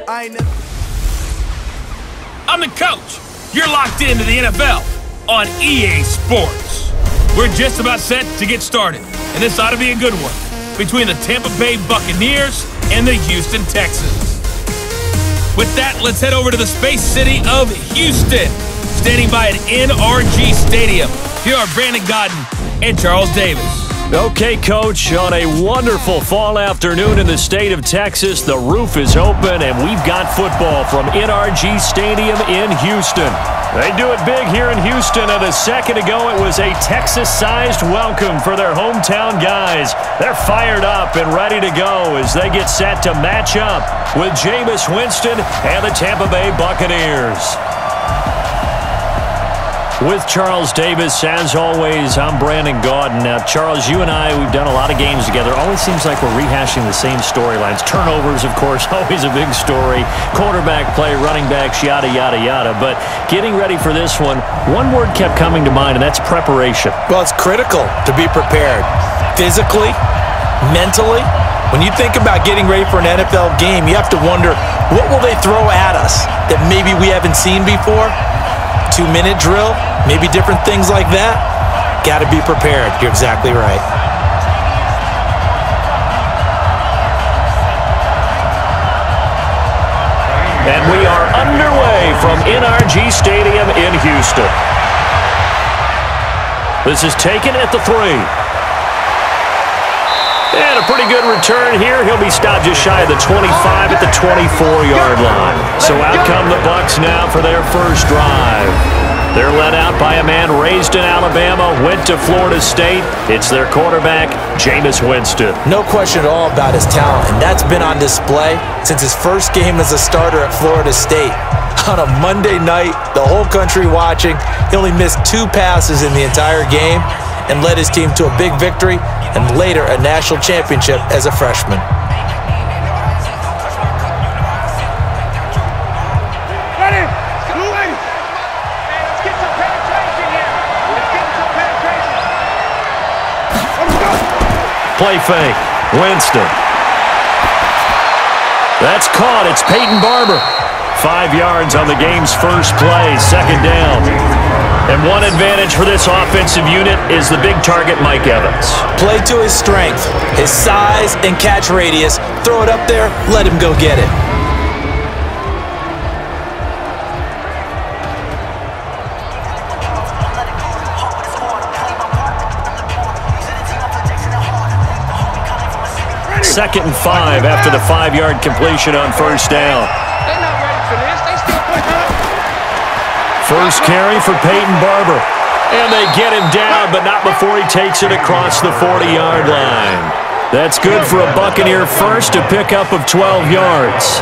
I'm the coach. You're locked into the NFL on EA Sports. We're just about set to get started, and this ought to be a good one between the Tampa Bay Buccaneers and the Houston Texans. With that, let's head over to the Space City of Houston. Standing by at NRG Stadium, here are Brandon Godden and Charles Davis. Okay, Coach, on a wonderful fall afternoon in the state of Texas, the roof is open, and we've got football from NRG Stadium in Houston. They do it big here in Houston, and a second ago it was a Texas-sized welcome for their hometown guys. They're fired up and ready to go as they get set to match up with Jameis Winston and the Tampa Bay Buccaneers. With Charles Davis, as always, I'm Brandon Gaudin. Now, Charles, you and I, we've done a lot of games together. Always seems like we're rehashing the same storylines. Turnovers, of course, always a big story. Quarterback play, running backs, yada, yada, yada. But getting ready for this one word kept coming to mind, and that's preparation. Well, it's critical to be prepared physically, mentally. When you think about getting ready for an NFL game, you have to wonder, what will they throw at us that maybe we haven't seen before? 2-minute drill, maybe different things like that. Got to be prepared. You're exactly right. And we are underway from NRG Stadium in Houston. This is taken at the 3. And a pretty good return here. He'll be stopped just shy of the 25 at the 24-yard line. So out come the Bucs now for their first drive. They're led out by a man raised in Alabama, went to Florida State. It's their quarterback, Jameis Winston. No question at all about his talent, and that's been on display since his first game as a starter at Florida State. On a Monday night, the whole country watching, he only missed 2 passes in the entire game and led his team to a big victory and later a national championship as a freshman. Play fake. Winston. That's caught. It's Peyton Barber. 5 yards on the game's first play. Second down. And one advantage for this offensive unit is the big target, Mike Evans. Play to his strength, his size and catch radius. Throw it up there, let him go get it. Second and 5 after the 5-yard completion on first down. They're not ready for this. They still put First carry for Peyton Barber. And they get him down, but not before he takes it across the 40-yard line. That's good for a Buccaneer first, a pickup of 12 yards.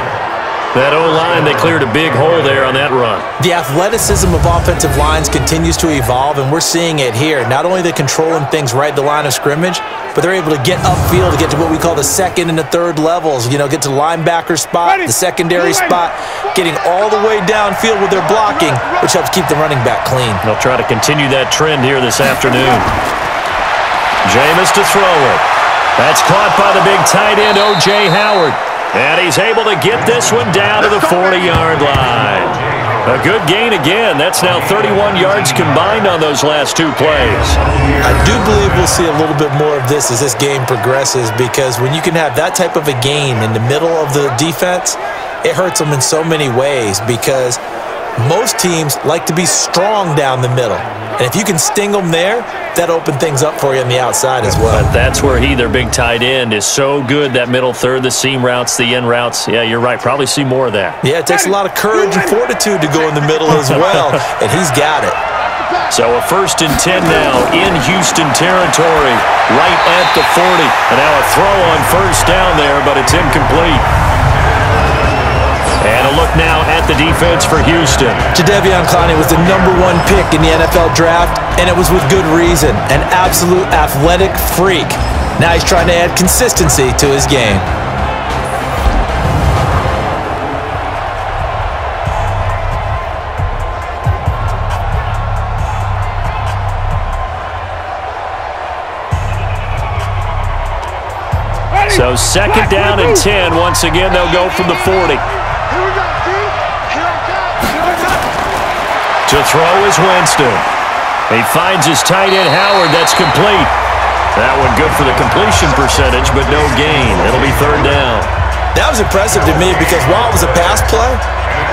That O-line, they cleared a big hole there on that run. The athleticism of offensive lines continues to evolve, and we're seeing it here. Not only are they controlling things right at the line of scrimmage, but they're able to get upfield to get to what we call the second and the third levels. You know, get to the linebacker spot, the secondary spot, getting all the way downfield with their blocking, which helps keep the running back clean. They'll try to continue that trend here this afternoon. Jameis to throw it. That's caught by the big tight end, O.J. Howard. And he's able to get this one down to the 40-yard line. A good gain again. That's now 31 yards combined on those last 2 plays. I do believe we'll see a little bit more of this as this game progresses, because when you can have that type of a gain in the middle of the defense, it hurts them in so many ways, because most teams like to be strong down the middle. And if you can sting them there, that opens things up for you on the outside as well. But that's where their big tight end, is so good, that middle third, the seam routes, the in routes. Yeah, you're right. Probably see more of that. Yeah, it takes a lot of courage and fortitude to go in the middle as well, and he's got it. So a 1st and 10 now in Houston territory, right at the 40. And now a throw on first down there, but it's incomplete. And a look now at the defense for Houston. Jadeveon Clowney was the #1 pick in the NFL draft, and it was with good reason. An absolute athletic freak. Now he's trying to add consistency to his game. So 2nd down and 10. Once again, they'll go from the 40. To throw is Winston. He finds his tight end, Howard. That's complete. That one good for the completion percentage, but no gain. It'll be third down. That was impressive to me because while it was a pass play,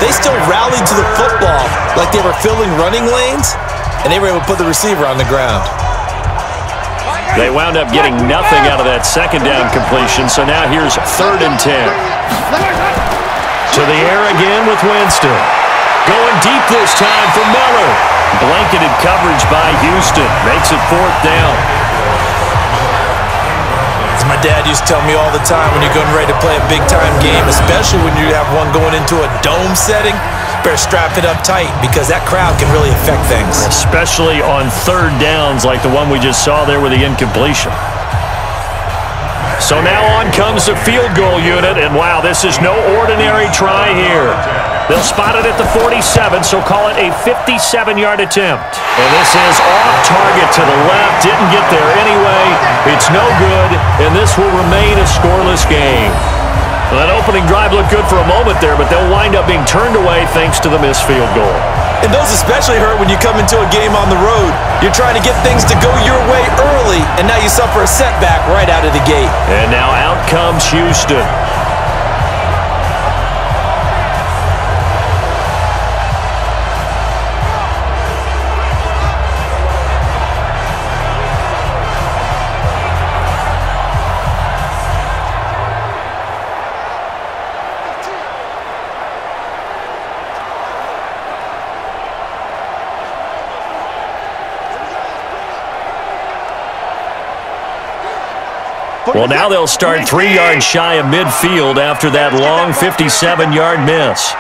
they still rallied to the football like they were filling running lanes, and they were able to put the receiver on the ground. They wound up getting nothing out of that second down completion, so now here's 3rd and 10. To the air again with Winston. Going deep this time for Miller. Blanketed coverage by Houston. Makes it 4th down. As my dad used to tell me all the time, when you're getting ready to play a big-time game, especially when you have one going into a dome setting, better strap it up tight because that crowd can really affect things. Especially on 3rd downs like the one we just saw there with the incompletion. So now on comes the field goal unit, and wow, this is no ordinary try here. They'll spot it at the 47, so call it a 57-yard attempt. And this is off target to the left. Didn't get there anyway. It's no good, and this will remain a scoreless game. Well, that opening drive looked good for a moment there, but they'll wind up being turned away thanks to the missed field goal. And those especially hurt when you come into a game on the road. You're trying to get things to go your way early, and now you suffer a setback right out of the gate. And now out comes Houston. Well, now they'll start 3 yards shy of midfield after that long 57-yard miss.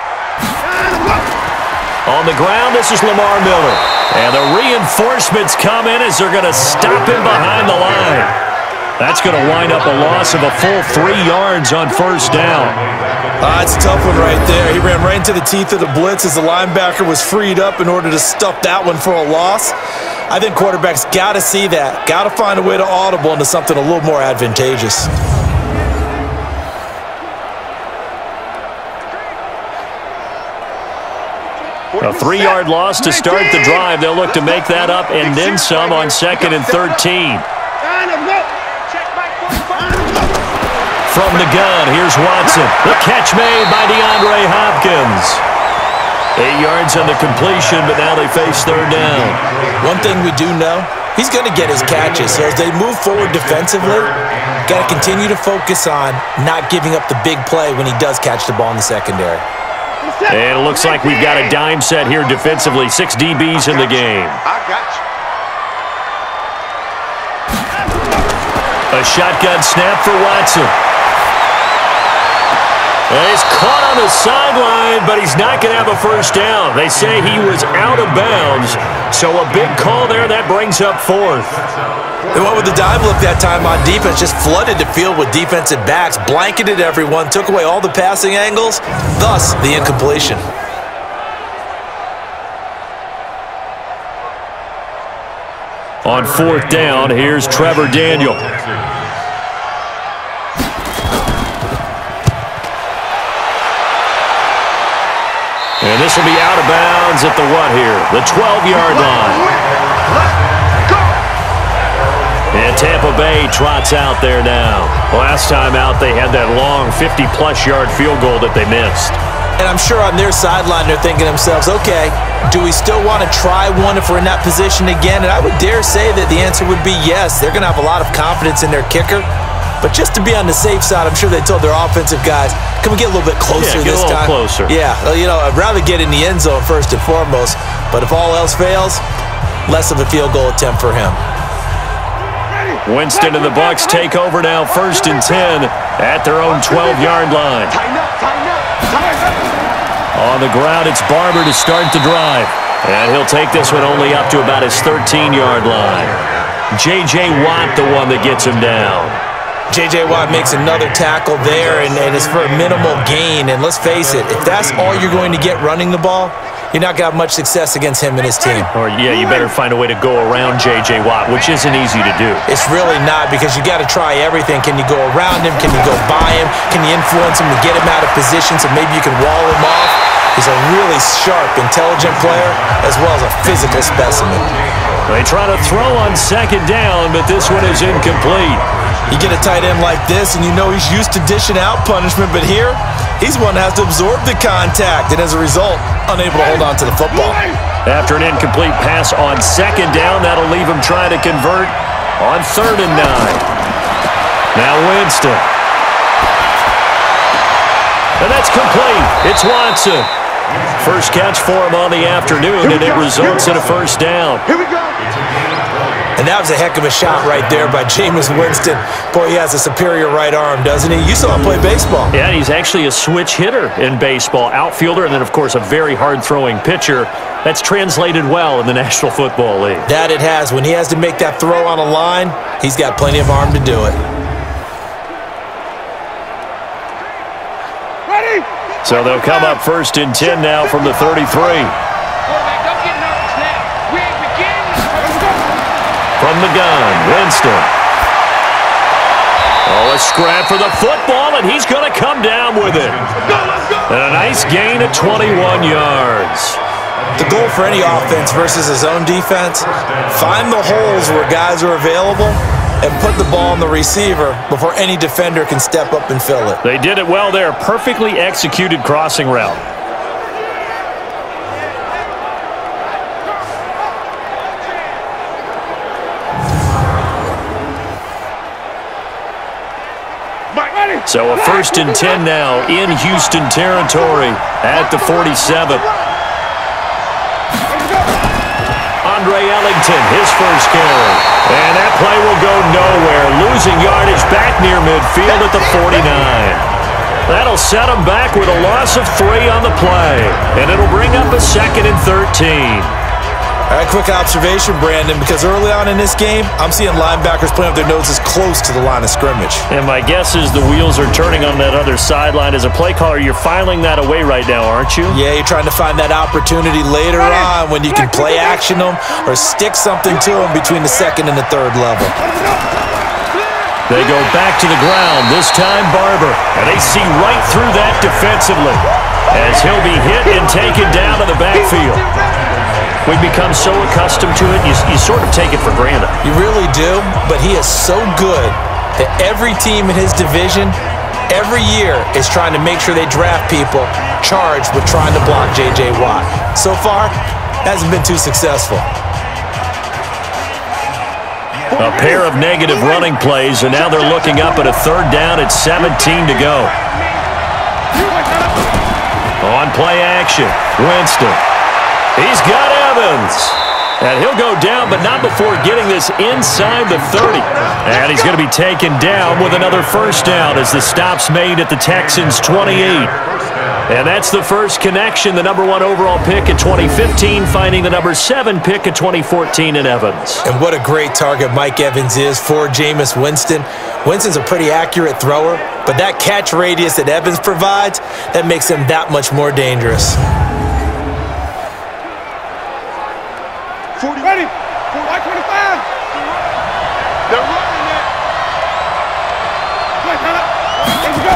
On the ground, this is Lamar Miller. And the reinforcements come in as they're going to stop him behind the line. That's going to wind up a loss of a full 3 yards on 1st down. It's a tough one right there. He ran right into the teeth of the blitz as the linebacker was freed up in order to stuff that one for a loss. I think quarterbacks got to see that. Got to find a way to audible into something a little more advantageous. A 3-yard loss to start the drive. They'll look to make that up and then some on 2nd and 13. From the gun, here's Watson. The catch made by DeAndre Hopkins. 8 yards on the completion, but now they face 3rd down. One thing we do know, he's going to get his catches. So as they move forward defensively, got to continue to focus on not giving up the big play when he does catch the ball in the secondary. And it looks like we've got a dime set here defensively. 6 DBs in the game. I got you. A shotgun snap for Watson. He's caught on the sideline, but he's not going to have a 1st down. They say he was out of bounds, so a big call there. That brings up 4th. They went with the dime look that time on defense, just flooded the field with defensive backs, blanketed everyone, took away all the passing angles, thus the incompletion. On 4th down, here's Trevor Daniel. And this will be out of bounds at the what here? The 12-yard line. And Tampa Bay trots out there now. Last time out, they had that long 50-plus yard field goal that they missed. And I'm sure on their sideline, they're thinking to themselves, okay, do we still want to try one if we're in that position again? And I would dare say that the answer would be yes. They're going to have a lot of confidence in their kicker. But just to be on the safe side, I'm sure they told their offensive guys, can we get a little bit closer this time? Closer. Yeah, you know, I'd rather get in the end zone first and foremost. But if all else fails, less of a field goal attempt for him. Winston and the Bucs take over now 1st and 10 at their own 12-yard line. On the ground, it's Barber to start the drive. And he'll take this one only up to about his 13-yard line. J.J. Watt, the one that gets him down. J.J. Watt makes another tackle there, and it's for a minimal gain. And let's face it, if that's all you're going to get running the ball, you're not going to have much success against him and his team. Or, yeah, you better find a way to go around J.J. Watt, which isn't easy to do. It's really not, because you got to try everything. Can you go around him? Can you go by him? Can you influence him to get him out of position so maybe you can wall him off? He's a really sharp, intelligent player, as well as a physical specimen. They try to throw on second down, but this one is incomplete. You get a tight end like this, and you know he's used to dishing out punishment, but here, he's one that has to absorb the contact, and as a result, unable to hold on to the football. After an incomplete pass on second down, that'll leave him trying to convert on 3rd and 9. Now Winston. And that's complete. It's Watson. First catch for him on the afternoon, and it results in a first down. Here we go. And that was a heck of a shot right there by Jameis Winston. Boy, he has a superior right arm, doesn't he? You saw him play baseball. Yeah, he's actually a switch hitter in baseball. Outfielder, and then, of course, a very hard-throwing pitcher. That's translated well in the National Football League. That it has. When he has to make that throw on a line, he's got plenty of arm to do it. Ready? So they'll come up 1st and 10 now from the 33. Quarterback, don't get nervous now. We ain't beginning. Let's go. From the gun, Winston. Oh, a scrap for the football, and he's going to come down with it. Let's go. And a nice gain of 21 yards. The goal for any offense versus his own defense, find the holes where guys are available and put the ball on the receiver before any defender can step up and fill it. They did it well there. Perfectly executed crossing route. So a 1st and 10 now in Houston territory at the 47. Andre Ellington, his first carry. And that play will go nowhere. Losing yardage back near midfield at the 49. That'll set him back with a loss of 3 on the play. And it'll bring up a 2nd and 13. All right, quick observation, Brandon, because early on in this game, I'm seeing linebackers playing with their noses close to the line of scrimmage. And my guess is the wheels are turning on that other sideline. As a play caller, you're filing that away right now, aren't you? Yeah, you're trying to find that opportunity later on when you can play action them or stick something to them between the 2nd and the 3rd level. They go back to the ground, this time Barber. And they see right through that defensively as he'll be hit and taken down to the backfield. We've become so accustomed to it, you sort of take it for granted. You really do, but he is so good that every team in his division, every year, is trying to make sure they draft people charged with trying to block J.J. Watt. So far, hasn't been too successful. A pair of negative running plays, and now they're looking up at a 3rd down at 17 to go. On play action, Winston. He's got Evans. And he'll go down, but not before getting this inside the 30. And he's going to be taken down with another first down as the stop's made at the Texans' 28. And that's the first connection, the number 1 overall pick in 2015, finding the number 7 pick in 2014 in Evans. And what a great target Mike Evans is for Jameis Winston. Winston's a pretty accurate thrower, but that catch radius that Evans provides, that makes him that much more dangerous. Ready? 25. They're running it. Let's go.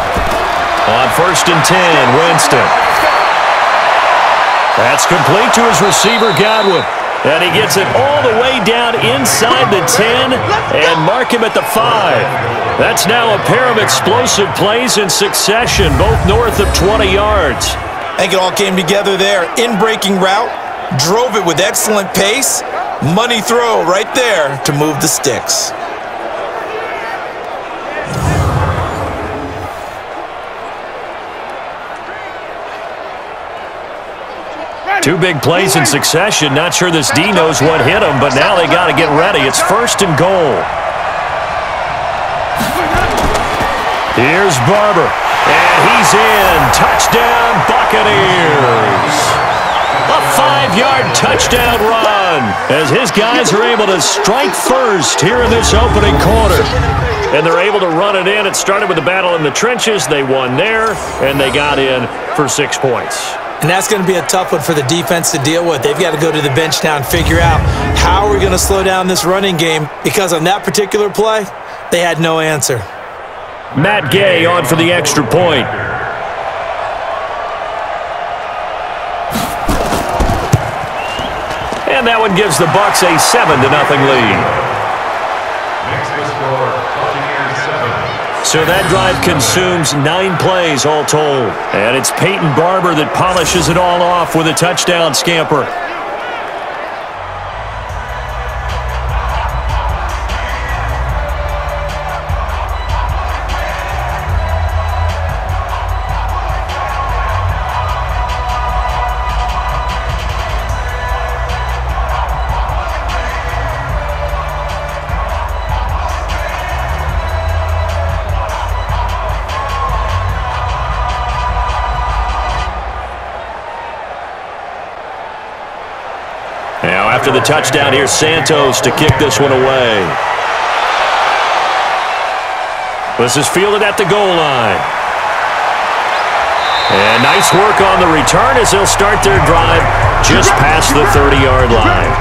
On 1st and 10, Winston. That's complete to his receiver, Godwin. And he gets it all the way down inside the 10 and mark him at the 5. That's now a pair of explosive plays in succession, both north of 20 yards. I think it all came together there. In-breaking route, drove it with excellent pace. Money throw right there to move the sticks. Two big plays in succession. Not sure this D knows what hit him, but now they got to get ready. It's 1st and goal. Here's Barber, and he's in. Touchdown, Buccaneers. A 5-yard touchdown run as his guys are able to strike first here in this opening quarter. And they're able to run it in. It started with a battle in the trenches. They won there, and they got in for 6 points. And that's going to be a tough one for the defense to deal with. They've got to go to the bench now and figure out how we're going to slow down this running game, because on that particular play, they had no answer. Matt Gay on for the extra point. And that one gives the Bucs a 7-0 lead. So that drive consumes 9 plays all told. And it's Peyton Barber that polishes it all off with a touchdown scamper. Now, after the touchdown, here's Santos to kick this one away. This is fielded at the goal line. And nice work on the return as they'll start their drive just past the 30-yard line.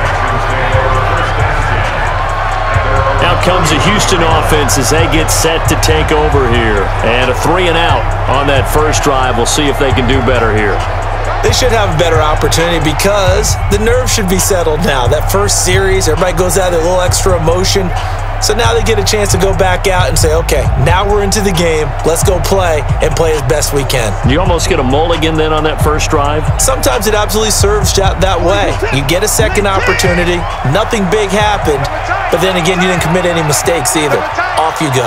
Out comes the Houston offense as they get set to take over here. And a 3-and-out on that first drive. We'll see if they can do better here. They should have a better opportunity because the nerves should be settled now. That first series, everybody goes out with a little extra emotion. So now they get a chance to go back out and say, okay, now we're into the game. Let's go play and play as best we can. You almost get a mulligan then on that first drive? Sometimes it absolutely serves that way. You get a second opportunity. Nothing big happened. But then again, you didn't commit any mistakes either. Off you go.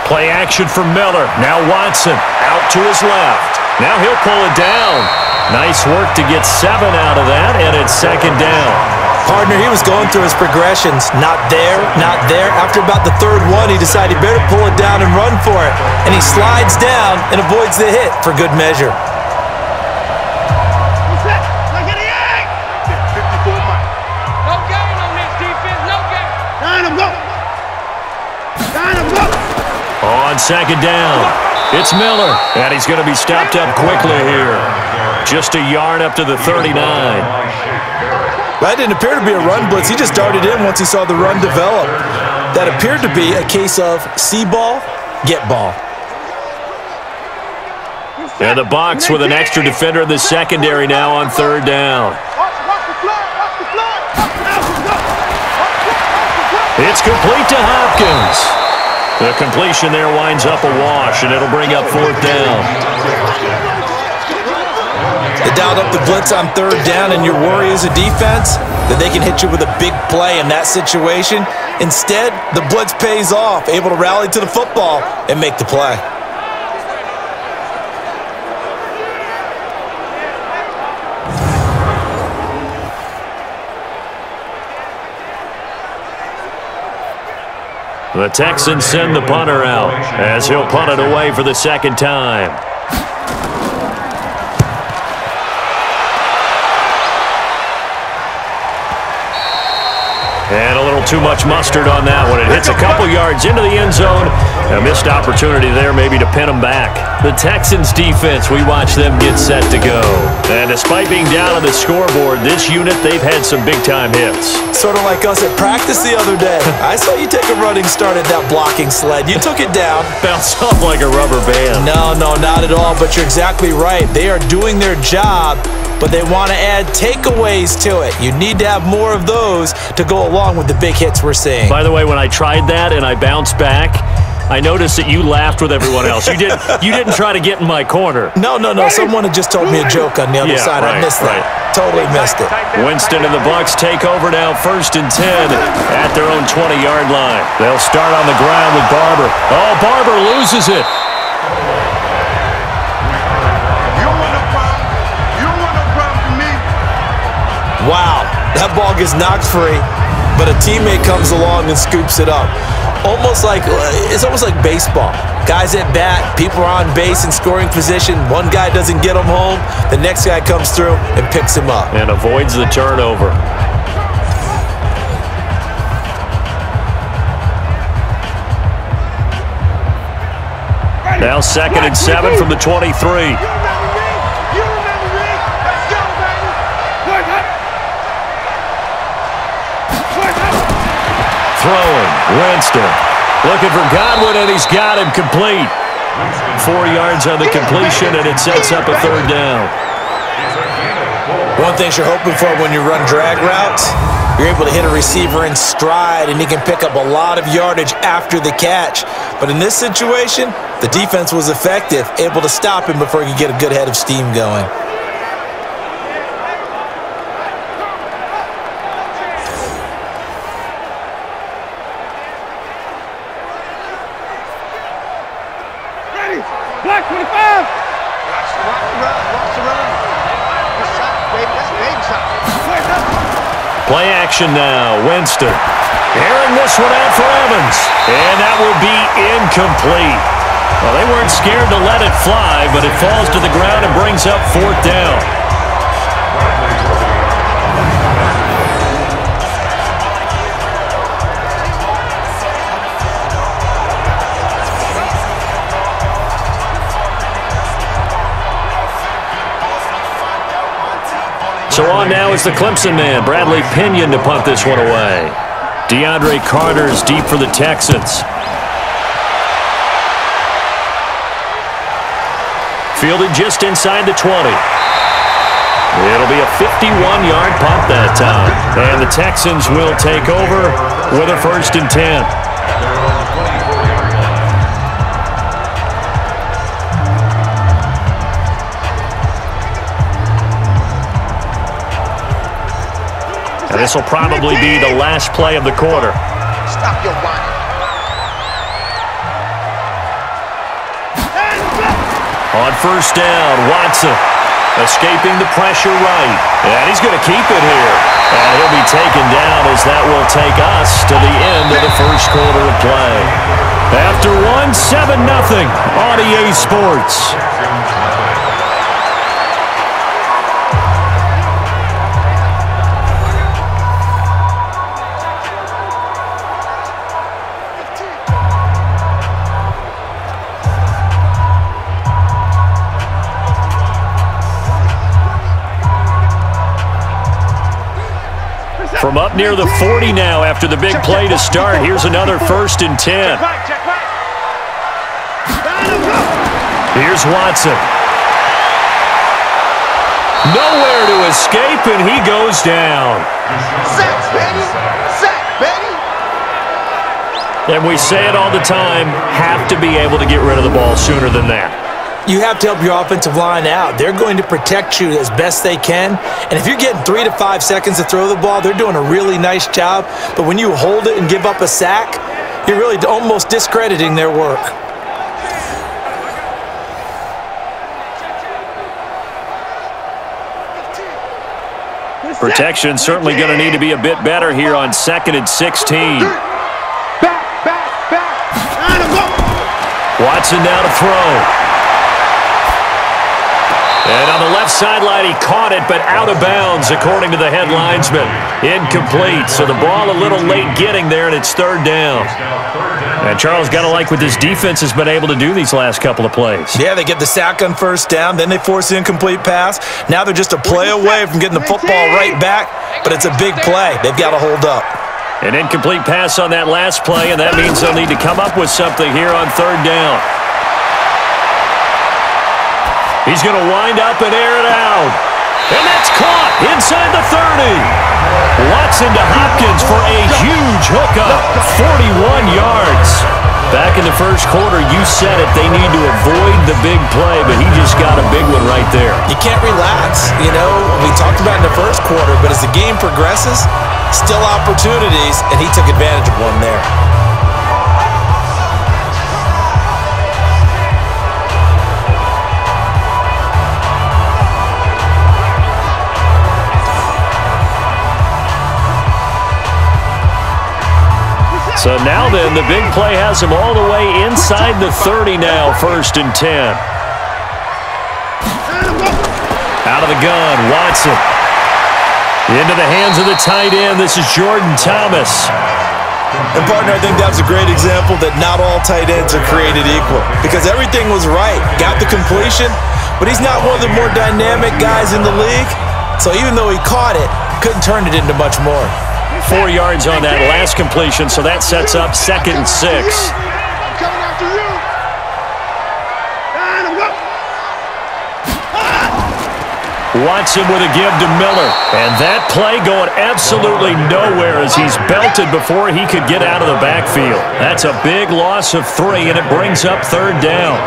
Play action for Miller. Now Watson out to his left. Now he'll pull it down. Nice work to get 7 out of that, and it's second down. Partner, he was going through his progressions. Not there, not there. After about the third one, he decided he better pull it down and run for it. And he slides down and avoids the hit for good measure. On second down, it's Miller, and he's going to be stopped up quickly here. Just a yard up to the 39. That didn't appear to be a run blitz. He just darted in once he saw the run develop. That appeared to be a case of see ball, get ball. And the Bucs with an extra defender in the secondary now on third down. It's complete to Hopkins. The completion there winds up a wash, and it'll bring up fourth down. They dialed up the blitz on third down, and your worry as a defense that they can hit you with a big play in that situation. Instead, the blitz pays off, able to rally to the football and make the play. The Texans send the punter out as he'll punt it away for the second time. And a little too much mustard on that one. It hits a couple yards into the end zone. A missed opportunity there maybe to pin them back. The Texans defense, we watch them get set to go. And despite being down on the scoreboard, this unit, they've had some big-time hits. Sort of like us at practice the other day. I saw you take a running start at that blocking sled. You took it down. Bounced off like a rubber band. No, not at all, but you're exactly right. They are doing their job, but they want to add takeaways to it. You need to have more of those to go along with the big hits we're seeing. By the way, when I tried that and I bounced back, I noticed that you laughed with everyone else. You didn't try to get in my corner. No. Someone had just told me a joke on the other side. Right, I missed that. Totally missed it. Winston and the Bucs take over now, 1st and 10 at their own 20-yard line. They'll start on the ground with Barber. Oh, Barber loses it. Wow, that ball gets knocked free, but a teammate comes along and scoops it up. It's almost like baseball. Guys at bat, people are on base in scoring position. One guy doesn't get him home. The next guy comes through and picks him up. And avoids the turnover. Now 2nd and 7 from the 23. throwing. Winston looking for Godwin, and he's got him complete. 4 yards on the completion, and it sets up a third down. One thing you're hoping for when you run drag routes, you're able to hit a receiver in stride, and he can pick up a lot of yardage after the catch. But in this situation, the defense was effective, able to stop him before he could get a good head of steam going. Black 25! Watch the run. That's shot, baby. That's a baby shot. Play action now. Winston airing this one out for Evans. And that will be incomplete. Well, they weren't scared to let it fly, but it falls to the ground and brings up fourth down. So on now is the Clemson man, Bradley Pinion, to punt this one away. DeAndre Carter's deep for the Texans. Fielded just inside the 20. It'll be a 51-yard punt that time. And the Texans will take over with a 1st and 10. This will probably be the last play of the quarter. Stop your whining. On 1st down, Watson escaping the pressure right. And he's going to keep it here. And he'll be taken down as that will take us to the end of the first quarter of play. After 7-0 on EA Sports. From up near the 40 now after the big play to start. Here's another 1st and 10. Here's Watson. Nowhere to escape, and he goes down. Sack, baby! Sack, baby! And we say it all the time, have to be able to get rid of the ball sooner than that. You have to help your offensive line out. They're going to protect you as best they can. And if you're getting 3 to 5 seconds to throw the ball, they're doing a really nice job. But when you hold it and give up a sack, you're really almost discrediting their work. Protection certainly going to need to be a bit better here on 2nd and 16. Watson now to throw. And on the left sideline, he caught it, but out of bounds, according to the head linesman. Incomplete, so the ball a little late getting there, and it's 3rd down. And Charles, got to like what this defense has been able to do these last couple of plays. Yeah, they get the sack on 1st down, then they force the incomplete pass. Now they're just a play away from getting the football right back, but it's a big play. They've got to hold up. An incomplete pass on that last play, and that means they'll need to come up with something here on 3rd down. He's going to wind up and air it out. And that's caught inside the 30. Watson to Hopkins for a huge hookup, 41 yards. Back in the first quarter, you said it, they need to avoid the big play, but he just got a big one right there. You can't relax. You know, we talked about in the first quarter, but as the game progresses, still opportunities, and he took advantage of one there. So now then, the big play has him all the way inside the 30 now, 1st and 10. Out of the gun, Watson. Into the hands of the tight end. This is Jordan Thomas. And, partner, I think that's a great example that not all tight ends are created equal, because everything was right. Got the completion, but he's not one of the more dynamic guys in the league. So even though he caught it, couldn't turn it into much more. 4 yards on that last completion, so that sets up 2nd and 6. I'm coming after you. And I'm up. Watson with a give to Miller. And that play going absolutely nowhere as he's belted before he could get out of the backfield. That's a big loss of 3, and it brings up 3rd down.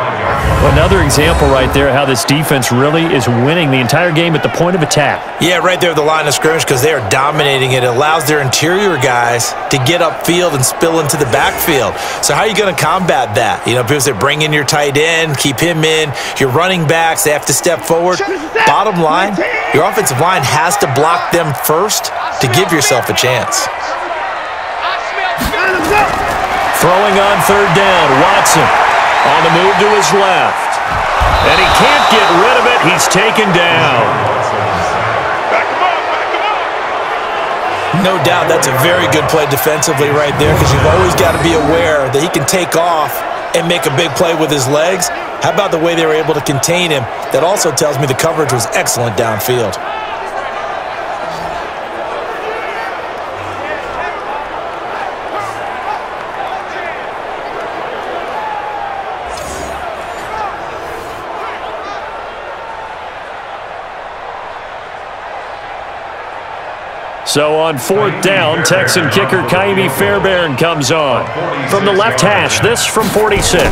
Another example right there how this defense really is winning the entire game at the point of attack. Yeah, right there at the line of scrimmage because they are dominating it. It allows their interior guys to get upfield and spill into the backfield. So how are you going to combat that? You know, people say bring in your tight end, keep him in. Your running backs, they have to step forward. Bottom line, your offensive line has to block them first to give yourself a chance. Throwing on 3rd down, Watson on the move to his left. And he can't get rid of it. He's taken down. No doubt that's a very good play defensively right there because you've always got to be aware that he can take off and make a big play with his legs. How about the way they were able to contain him? That also tells me the coverage was excellent downfield. So on 4th down, Texan kicker Kaimi Fairbairn comes on. From the left hash, this from 46.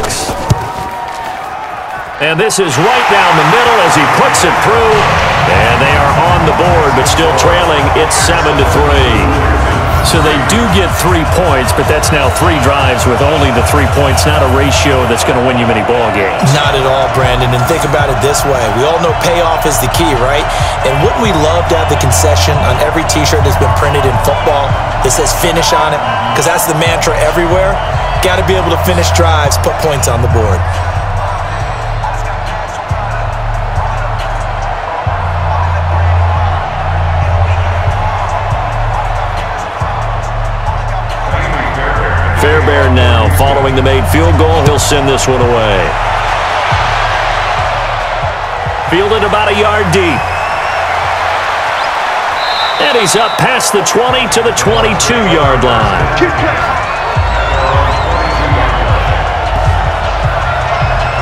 And this is right down the middle as he puts it through. And they are on the board, but still trailing. It's 7-3. So they do get 3 points, but that's now 3 drives with only the 3 points, not a ratio that's going to win you many ball games. Not at all, Brandon. And think about it this way. We all know payoff is the key, right? And wouldn't we love to have the concession on every T-shirt that's been printed in football that says finish on it? Because that's the mantra everywhere. Got to be able to finish drives, put points on the board. Fairbairn now, following the made field goal, he'll send this one away. Fielded about a yard deep. And he's up past the 20 to the 22-yard line.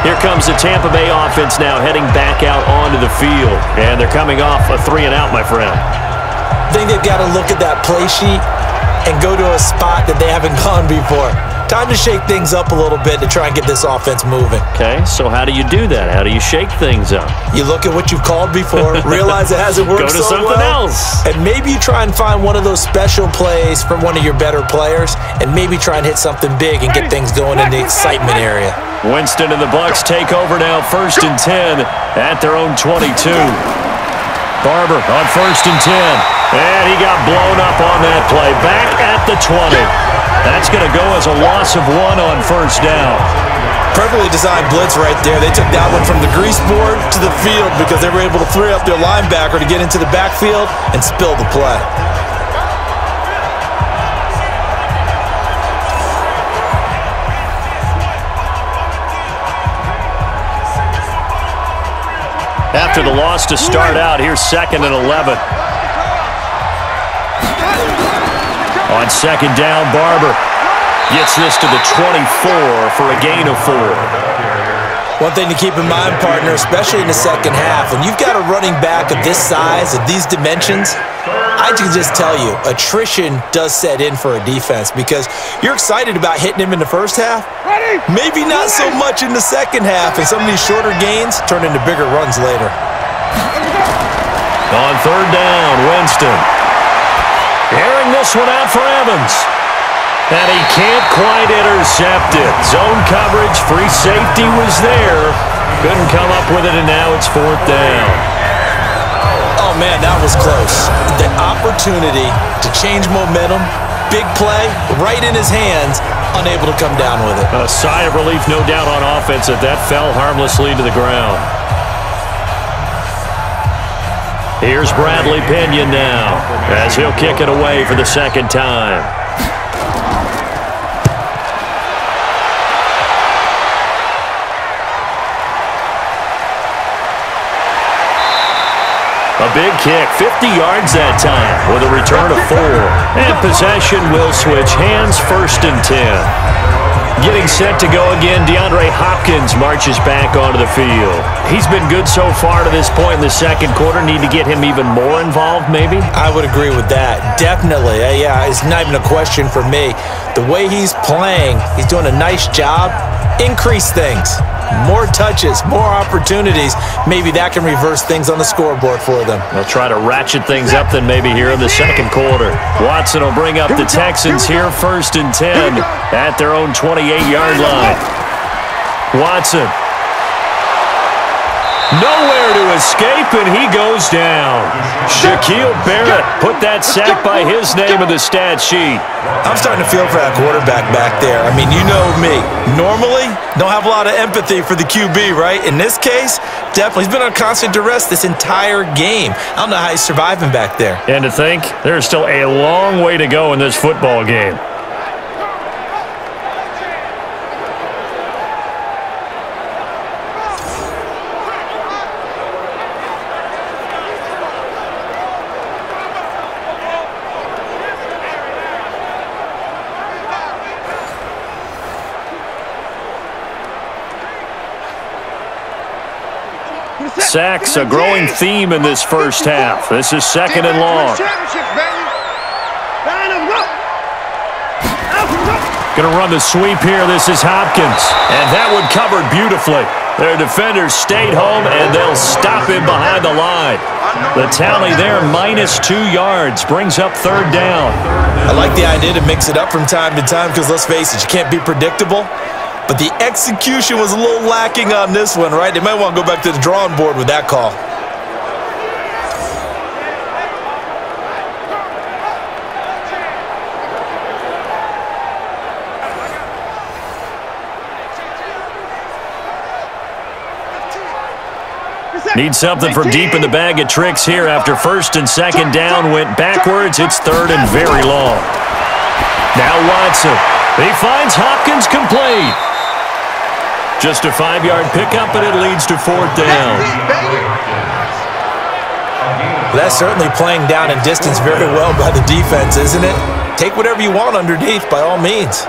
Here comes the Tampa Bay offense now heading back out onto the field. And they're coming off a 3-and-out, my friend. I think they've got to look at that play sheet and go to a spot that they haven't gone before. Time to shake things up a little bit to try and get this offense moving. Okay, so how do you do that? How do you shake things up? You look at what you've called before, realize it hasn't worked so well. Go to something else. And maybe you try and find one of those special plays from one of your better players and maybe try and hit something big and get things going in the excitement area. Winston and the Bucs take over now, 1st and 10 at their own 22. Barber on 1st and 10. And he got blown up on that play. Back at the 20. That's going to go as a loss of 1 on 1st down. Perfectly designed blitz right there. They took that one from the grease board to the field because they were able to free up their linebacker to get into the backfield and spill the play. After the loss to start out, here's 2nd and 11. On 2nd down, Barber gets this to the 24 for a gain of 4. One thing to keep in mind, partner, especially in the second half, when you've got a running back of this size, of these dimensions, I can just tell you, attrition does set in for a defense because you're excited about hitting him in the first half. Maybe not so much in the second half, and some of these shorter gains turn into bigger runs later. On 3rd down, Winston. Airing this one out for Evans. And he can't quite intercept it. Zone coverage, free safety was there. Couldn't come up with it, and now it's 4th down. Oh, man, that was close. The opportunity to change momentum, big play, right in his hands, unable to come down with it. A sigh of relief, no doubt, on offense that fell harmlessly to the ground. Here's Bradley Pinion now as he'll kick it away for the 2nd time. A big kick, 50 yards that time with a return of 4. And possession will switch hands, 1st and 10. Getting set to go again, DeAndre Hopkins marches back onto the field. He's been good so far to this point in the second quarter. Need to get him even more involved, maybe? I would agree with that. Definitely. Yeah, it's not even a question for me. The way he's playing, he's doing a nice job. Increase things. More touches, more opportunities. Maybe that can reverse things on the scoreboard for them. They'll try to ratchet things up then maybe here in the second quarter. Watson will bring up the Texans here, 1st and 10 at their own 28-yard line. Watson. Nowhere to escape, and he goes down. Shaquille Barrett put that sack by his name in the stat sheet. I'm starting to feel for that quarterback back there. I mean, you know me. Normally, don't have a lot of empathy for the QB, right? In this case, definitely. He's been on constant duress this entire game. I don't know how he's surviving back there. And to think, there's still a long way to go in this football game. Sacks, a growing theme in this first half. This is 2nd and long. Going to run the sweep here. This is Hopkins. And that one covered beautifully. Their defenders stayed home, and they'll stop him behind the line. The tally there, -2 yards, brings up 3rd down. I like the idea to mix it up from time to time because, let's face it, you can't be predictable. But the execution was a little lacking on this one, right? They might want to go back to the drawing board with that call. Need something from deep in the bag of tricks here after 1st and 2nd down went backwards. It's 3rd and very long. Now Watson. He finds Hopkins complete. Just a 5-yard pickup, and it leads to 4th down. That's certainly playing down in distance very well by the defense, isn't it? Take whatever you want underneath, by all means.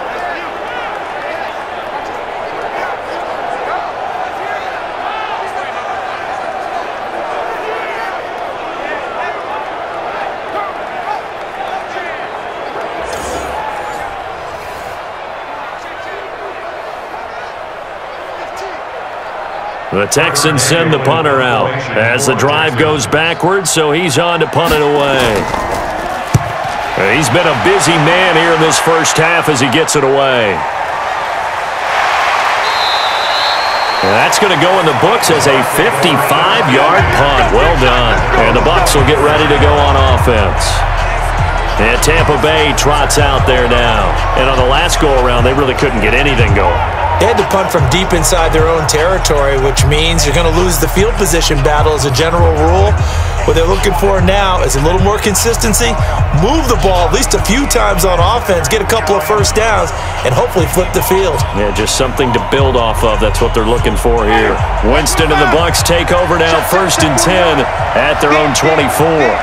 The Texans send the punter out as the drive goes backwards, so he's on to punt it away. He's been a busy man here in this first half as he gets it away. And that's going to go in the books as a 55-yard punt. Well done. And the Bucs will get ready to go on offense. And Tampa Bay trots out there now. And on the last go-around, they really couldn't get anything going. They had to punt from deep inside their own territory, which means you're going to lose the field position battle as a general rule. What they're looking for now is a little more consistency, move the ball at least a few times on offense, get a couple of 1st downs, and hopefully flip the field. Yeah, just something to build off of. That's what they're looking for here. Winston and the Bucs take over now, 1st and 10 at their own 24.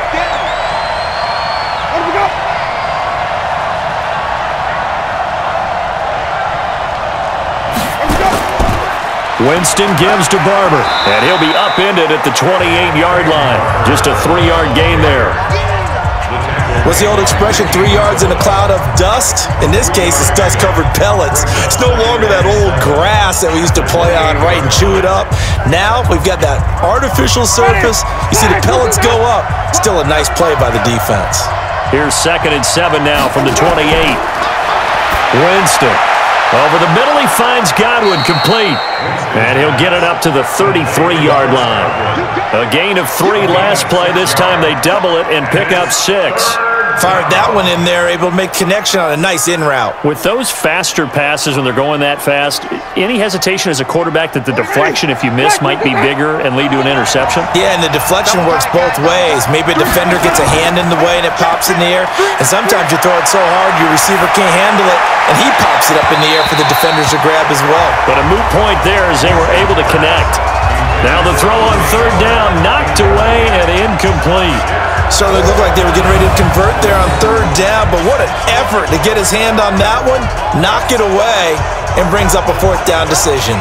Winston gives to Barber, and he'll be upended at the 28-yard line. Just a 3-yard gain there. What's the old expression, 3 yards in a cloud of dust? In this case, it's dust-covered pellets. It's no longer that old grass that we used to play on, right, and chew it up. Now we've got that artificial surface. You see the pellets go up. Still a nice play by the defense. Here's 2nd and 7 now from the 28. Winston. Over the middle, he finds Godwin complete. And he'll get it up to the 33-yard line. A gain of 3 last play. This time they double it and pick up 6. Fired that one in there, able to make connection on a nice in route. With those faster passes when they're going that fast, any hesitation as a quarterback that the deflection, if you miss, might be bigger and lead to an interception? Yeah, and the deflection works both ways. Maybe a defender gets a hand in the way and it pops in the air. And sometimes you throw it so hard your receiver can't handle it, and he pops it up in the air for the defenders to grab as well. But a moot point there as they were able to connect. Now the throw on 3rd down, knocked away and incomplete. Certainly looked like they were getting ready to convert there on third down, but what an effort to get his hand on that one, knock it away, and brings up a fourth down decision.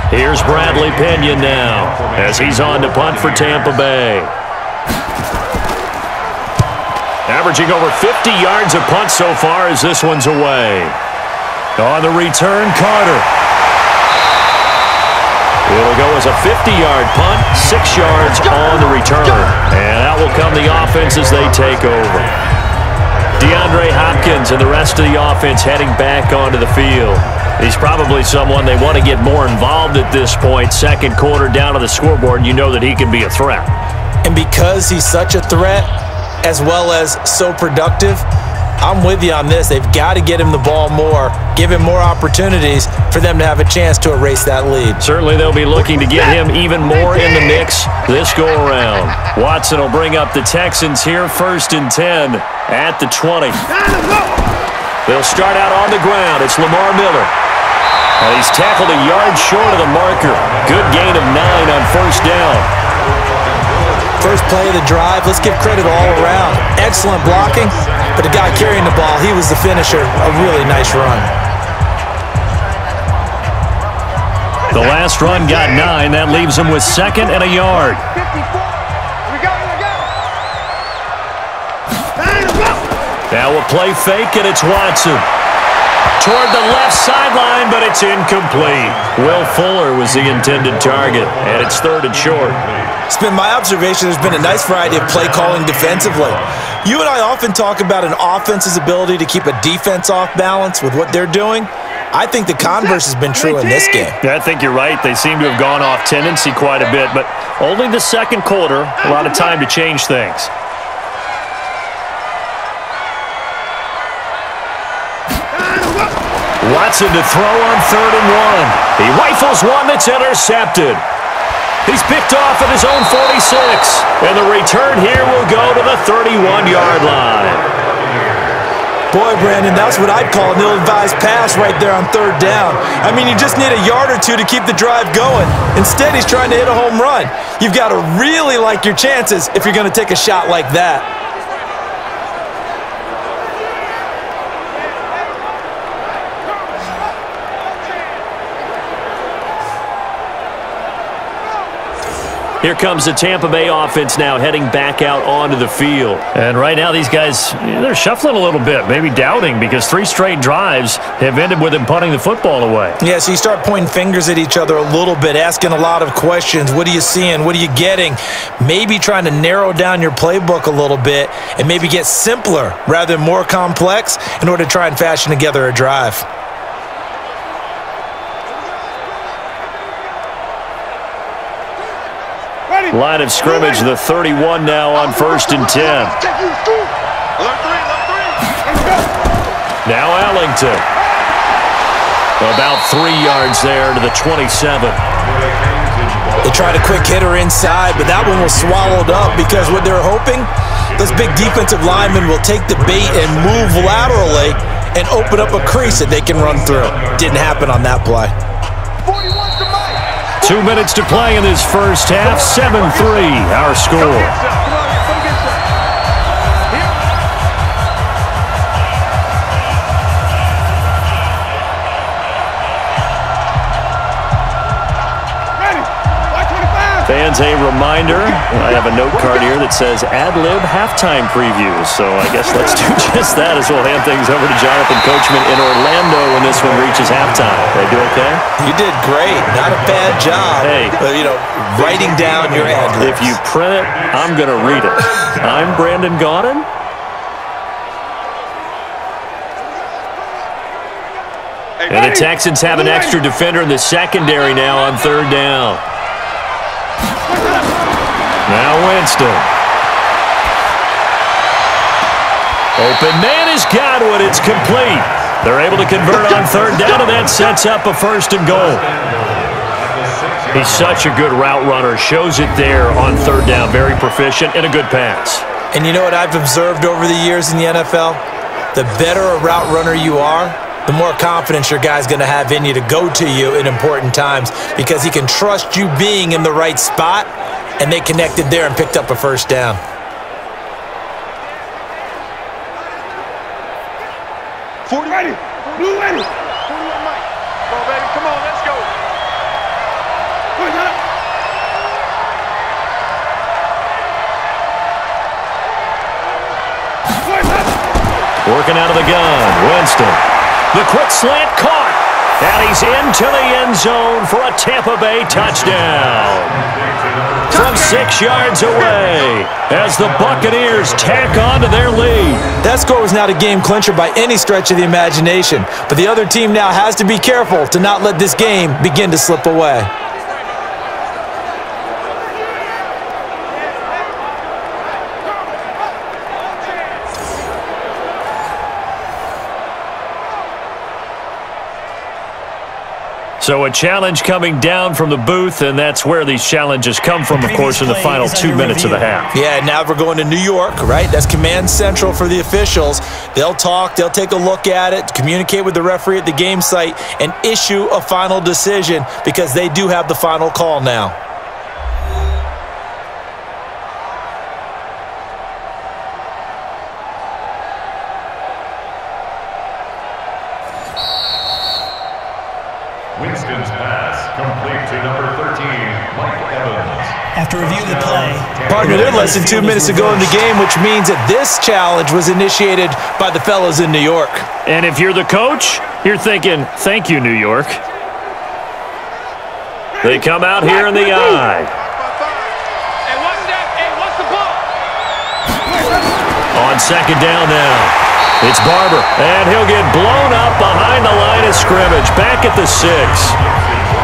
Here's Bradley Pena now as he's on to punt for Tampa Bay. Averaging over 50 yards a punt so far as this one's away. On the return, Carter. It'll go as a 50-yard punt, 6 yards on the return. And out will come the offense as they take over. DeAndre Hopkins and the rest of the offense heading back onto the field. He's probably someone they want to get more involved at this point. Second quarter down on the scoreboard, you know that he can be a threat. And because he's such a threat, as well as so productive, I'm with you on this. They've got to get him the ball more, give him more opportunities for them to have a chance to erase that lead. Certainly they'll be looking to get him even more in the mix this go-around. Watson will bring up the Texans here, 1st and 10 at the 20. They'll start out on the ground. It's Lamar Miller. And he's tackled a yard short of the marker. Good gain of 9 on 1st down. First play of the drive, let's give credit all around. Excellent blocking, but the guy carrying the ball, he was the finisher. A really nice run. The last run got 9. That leaves him with 2nd and a yard. Now a play fake, and it's Watson. Toward the left sideline, but it's incomplete. Will Fuller was the intended target, and it's 3rd and short. It's been my observation there's been a nice variety of play calling defensively. You and I often talk about an offense's ability to keep a defense off balance with what they're doing. I think the converse has been true in this game. Yeah, I think you're right. They seem to have gone off tendency quite a bit, but only the second quarter, a lot of time to change things. Watson to throw on 3rd and 1. He rifles one that's intercepted. He's picked off at his own 46. And the return here will go to the 31-yard line. Boy, Brandon, that's what I'd call an ill-advised pass right there on 3rd down. I mean, you just need a yard or two to keep the drive going. Instead, he's trying to hit a home run. You've got to really like your chances if you're going to take a shot like that. Here comes the Tampa Bay offense now heading back out onto the field. And right now these guys, they're shuffling a little bit, maybe doubting, because 3 straight drives have ended with them punting the football away. Yeah, so you start pointing fingers at each other a little bit, asking a lot of questions. What are you seeing? What are you getting? Maybe trying to narrow down your playbook a little bit and maybe get simpler rather than more complex in order to try and fashion together a drive. Line of scrimmage, the 31 now on 1st and 10. Now Ellington. About 3 yards there to the 27. They tried a quick hitter inside, but that one was swallowed up because what they're hoping, those big defensive linemen will take the bait and move laterally and open up a crease that they can run through. Didn't happen on that play. 2 minutes to play in this first half. 7-3, our score. Fans, a reminder, I have a note card here that says ad-lib halftime previews. So I guess let's do just that as we'll hand things over to Jonathan Coachman in Orlando when this one reaches halftime. Did I do okay? You did great. Not a bad job. Hey. But, writing down your ad-libs. If you print it, I'm going to read it. I'm Brandon Gaudin. And the Texans have an extra defender in the secondary now on 3rd down. Now Winston. Open man has got it. It's complete. They're able to convert on 3rd down, and that sets up a 1st and goal. He's such a good route runner. Shows it there on third down. Very proficient and a good pass. And you know what I've observed over the years in the NFL? The better a route runner you are, the more confidence your guy's going to have in you to go to you in important times because he can trust you being in the right spot, and they connected there and picked up a first down. Ready. Blue ready. 41 Mike. Come on, baby. Come on, let's go. Working out of the gun, Winston. The quick slant caught. And he's into the end zone for a Tampa Bay touchdown. From 6 yards away as the Buccaneers tack on to their lead. That score was not a game clincher by any stretch of the imagination, but the other team now has to be careful to not let this game begin to slip away. So a challenge coming down from the booth, and that's where these challenges come from, of course, in the final 2 minutes of the half. Yeah, now we're going to New York, right? That's command central for the officials. They'll talk, they'll take a look at it, communicate with the referee at the game site, and issue a final decision because they do have the final call now. Winston's pass complete to number 13, Mike Evans. After review of the play, Partner, they're less than 2 minutes to go in the game, which means that this challenge was initiated by the fellas in New York. And if you're the coach, you're thinking, thank you, New York. They come out here in the eye. Hey, what's that? Hey, what's the ball? On second down now. It's Barber, and he'll get blown up behind the line of scrimmage, back at the 6.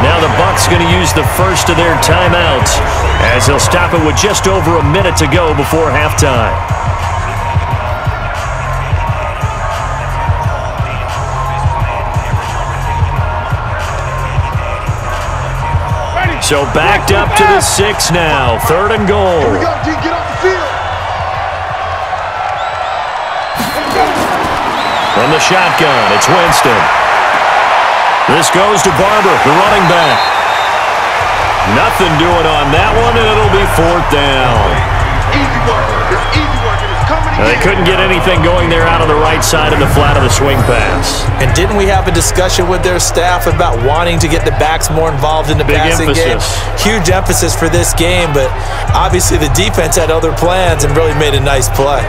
Now the Bucs going to use the first of their timeouts as they'll stop it with just over a minute to go before halftime. So backed up to the 6 now, 3rd and goal. Here we go, D. Get off the field. From the shotgun, it's Winston. This goes to Barber, the running back. Nothing doing on that one, and it'll be 4th down. Easy work. It's easy work, and it's coming They couldn't get anything going there out on the right side of the flat of the swing pass. And didn't we have a discussion with their staff about wanting to get the backs more involved in the passing game? Huge emphasis for this game, but obviously the defense had other plans and really made a nice play.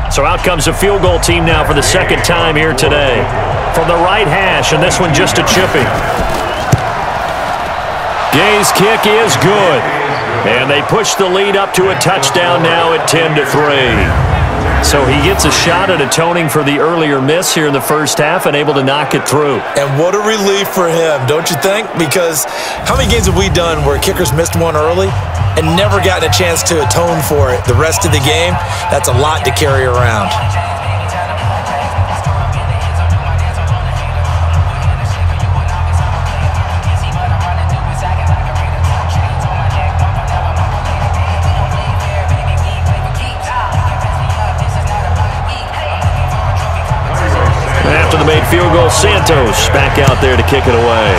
So out comes a field goal team now for the second time here today. From the right hash, and this one just a chipping. Gay's kick is good. And they push the lead up to a touchdown now at 10-3. So he gets a shot at atoning for the earlier miss here in the first half and able to knock it through. And what a relief for him, don't you think? Because how many games have we done where kickers missed one early and never gotten a chance to atone for it the rest of the game? That's a lot to carry around. After the made field goal, Santos back out there to kick it away.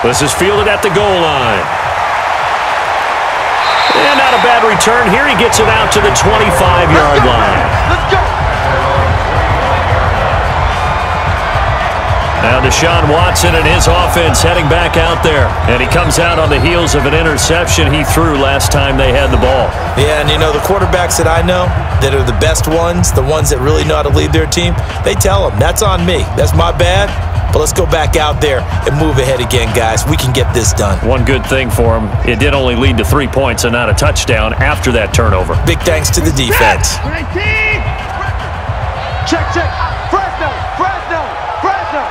This is fielded at the goal line. And not a bad return here. He gets it out to the 25-yard line. Let's go. Now Deshaun Watson and his offense heading back out there. And he comes out on the heels of an interception he threw last time they had the ball. Yeah, and you know, the quarterbacks that I know that are the best ones, the ones that really know how to lead their team, they tell them, that's on me. That's my bad. But let's go back out there and move ahead again, guys. We can get this done. One good thing for him, it did only lead to 3 points and not a touchdown after that turnover. Big thanks to the defense. Check, check. Fresno, Fresno, Fresno.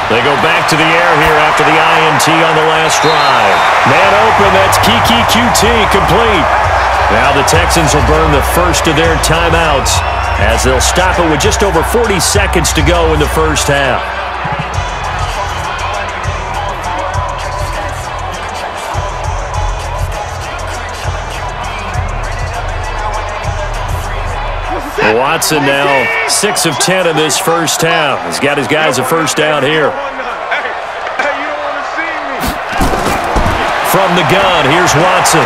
They go back to the air here after the INT on the last drive. Man open, that's Kiki QT complete. Now the Texans will burn the first of their timeouts as they'll stop it with just over 40 seconds to go in the first half. Watson now 6 of 10 in this first half. He's got his guys a first down here. From the gun, here's Watson.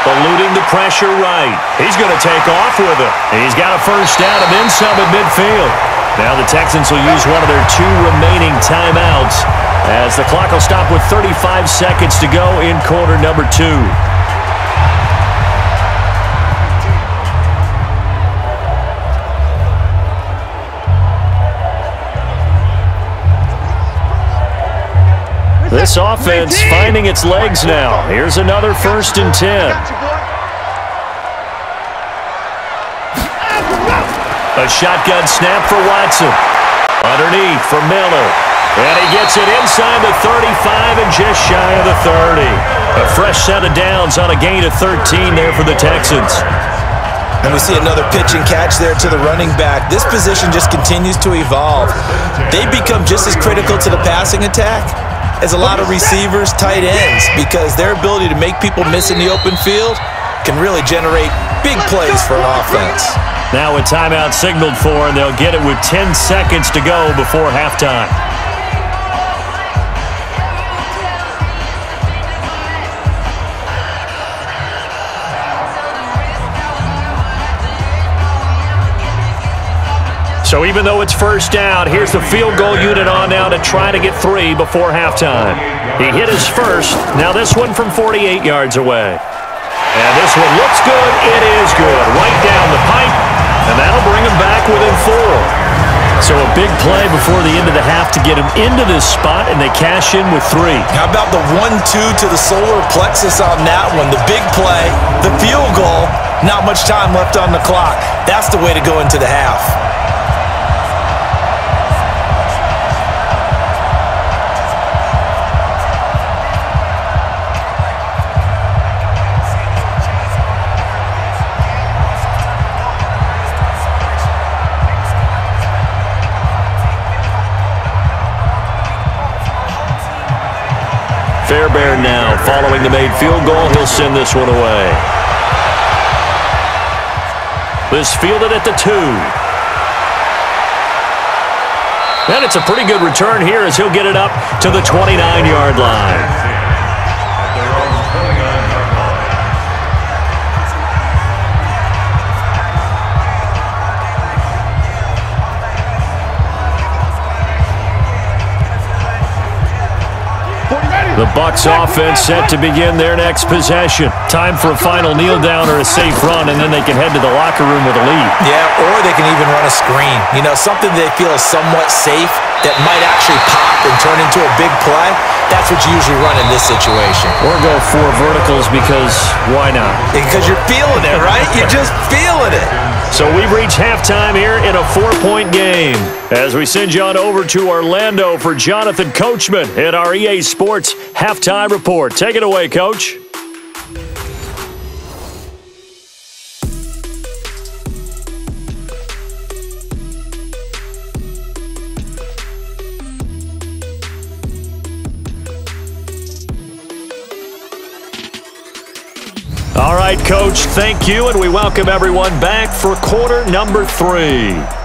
Eluding the pressure right. He's going to take off with it. He's got a first down and then some at midfield. Now the Texans will use one of their 2 remaining timeouts as the clock will stop with 35 seconds to go in quarter number 2. This offense finding its legs now. Here's another 1st and 10. A shotgun snap for Watson. Underneath for Miller. And he gets it inside the 35 and just shy of the 30. A fresh set of downs on a gain of 13 there for the Texans. And we see another pitch and catch there to the running back. This position just continues to evolve. They become just as critical to the passing attack as a lot of receivers, tight ends, because their ability to make people miss in the open field can really generate big plays for an offense. Now a timeout signaled for, and they'll get it with 10 seconds to go before halftime. So even though it's first down, here's the field goal unit on now to try to get 3 before halftime. He hit his first. Now this one from 48 yards away. And this one looks good. It is good. Right down the pipe. And that'll bring him back within 4. So a big play before the end of the half to get him into this spot, and they cash in with 3. How about the 1-2 to the solar plexus on that one? The big play, the field goal, not much time left on the clock. That's the way to go into the half. Fairbairn now following the made field goal. He'll send this one away. This fielded at the 2. And it's a pretty good return here as he'll get it up to the 29-yard line. The Bucs offense set to begin their next possession. Time for a final kneel down or a safe run, and then they can head to the locker room with a lead. Yeah, or they can even run a screen. You know, something they feel is somewhat safe that might actually pop and turn into a big play. That's what you usually run in this situation. Or go 4 verticals because why not? Because you're feeling it, right? You're just feeling it. So we've reached halftime here in a 4-point game. As we send you on over to Orlando for Jonathan Coachman at our EA Sports Halftime Report. Take it away, Coach. All right, Coach, thank you, and we welcome everyone back for quarter number 3.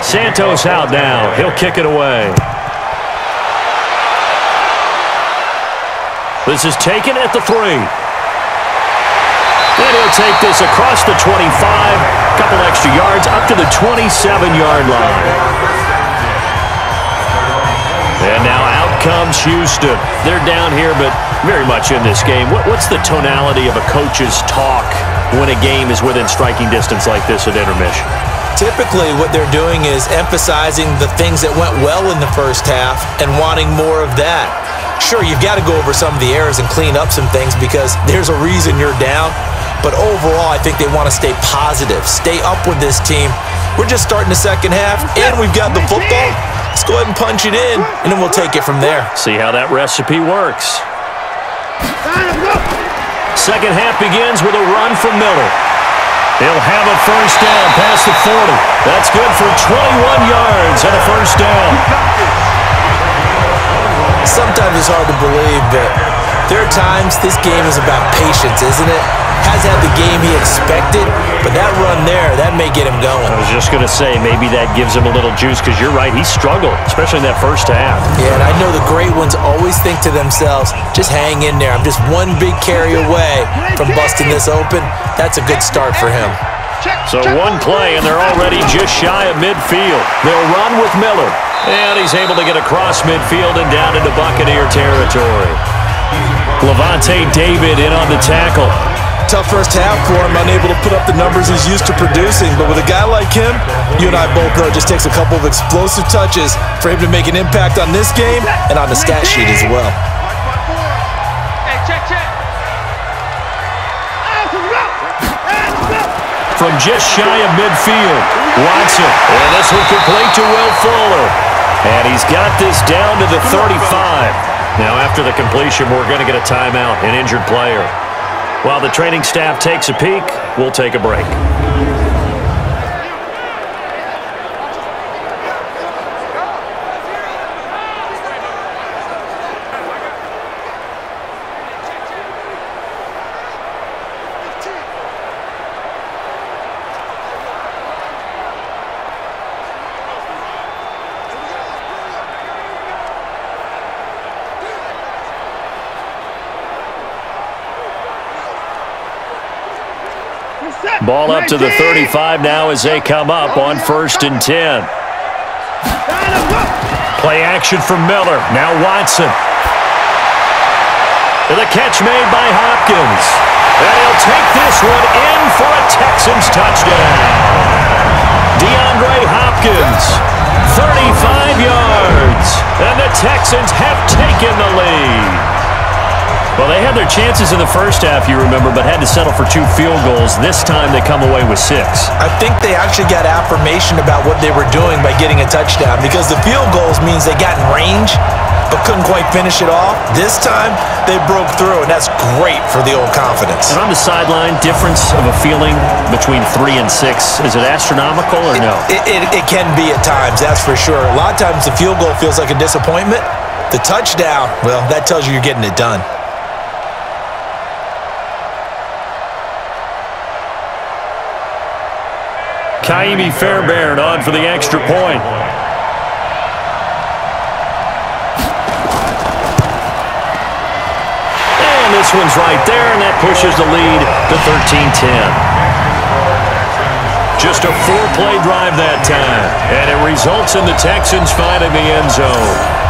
Santos out now. He'll kick it away. This is taken at the 3. And he'll take this across the 25, a couple extra yards, up to the 27-yard line. And now out comes Houston. They're down here, but very much in this game. What's the tonality of a coach's talk when a game is within striking distance like this at intermission? Typically, what they're doing is emphasizing the things that went well in the first half and wanting more of that. Sure, you've got to go over some of the errors and clean up some things because there's a reason you're down. But overall, I think they want to stay positive, stay up with this team. We're just starting the second half, and we've got the football. Let's go ahead and punch it in, and then we'll take it from there. See how that recipe works. Second half begins with a run from Miller. He'll have a first down past the 40. That's good for 21 yards and a first down. Sometimes it's hard to believe, but there are times this game is about patience, isn't it? Has had the game he expected, but that run there, that may get him going. I was just going to say, maybe that gives him a little juice because you're right, he struggled, especially in that first half. Yeah, and I know the great ones always think to themselves, just hang in there. I'm just one big carry away from busting this open. That's a good start for him. So one play, and they're already just shy of midfield. They'll run with Miller, and he's able to get across midfield and down into Buccaneer territory. Levante David in on the tackle. Tough first half for him, unable to put up the numbers he's used to producing. But with a guy like him, you and I both know it just takes a couple of explosive touches for him to make an impact on this game and on the stat sheet as well. From just shy of midfield, Watson. And this will complete to Will Fuller. And he's got this down to the 35. Now after the completion, we're going to get a timeout, an injured player. While the training staff takes a peek, we'll take a break. Ball up to the 35 now as they come up on 1st and 10. Play action from Miller. Now Watson. And the catch made by Hopkins. And he'll take this one in for a Texans touchdown. DeAndre Hopkins, 35 yards. And the Texans have taken the lead. Well, they had their chances in the first half, you remember, but had to settle for 2 field goals. This time they come away with 6. I think they actually got affirmation about what they were doing by getting a touchdown because the field goals means they got in range but couldn't quite finish it off. This time, they broke through, and that's great for the old confidence. And on the sideline, difference of a feeling between 3 and 6, is it astronomical or no? It can be at times, that's for sure. A lot of times the field goal feels like a disappointment. The touchdown, well, that tells you you're getting it done. Kaimi Fairbairn on for the extra point. And this one's right there, and that pushes the lead to 13-10. Just a 4-play drive that time, and it results in the Texans finding the end zone.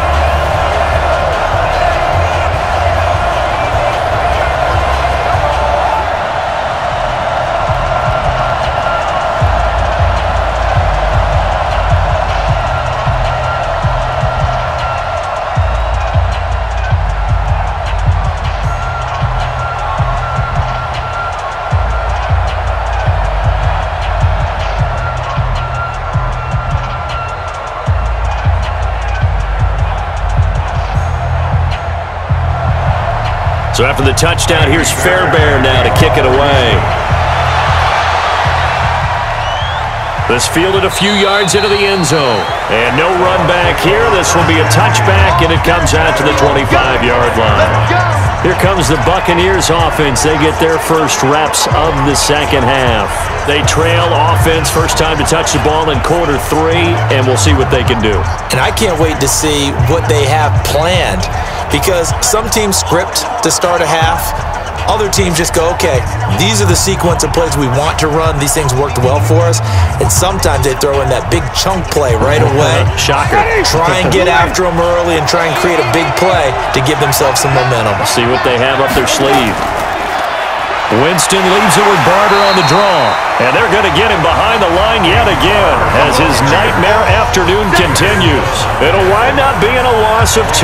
So after the touchdown, here's Fairbairn now to kick it away. This fielded a few yards into the end zone. And no run back here. This will be a touchback, and it comes out to the 25-yard line. Here comes the Buccaneers offense. They get their first reps of the second half. They trail offense, first time to touch the ball in quarter 3, and we'll see what they can do. And I can't wait to see what they have planned because some teams script to start a half. Other teams just go, okay, these are the sequence of plays we want to run. These things worked well for us. And sometimes they throw in that big chunk play right away. Shocker. Try and get after them early and try and create a big play to give themselves some momentum. See what they have up their sleeve. Winston leaves it with Barber on the draw. And they're going to get him behind the line yet again as his nightmare afternoon continues. It'll wind up being a loss of 2.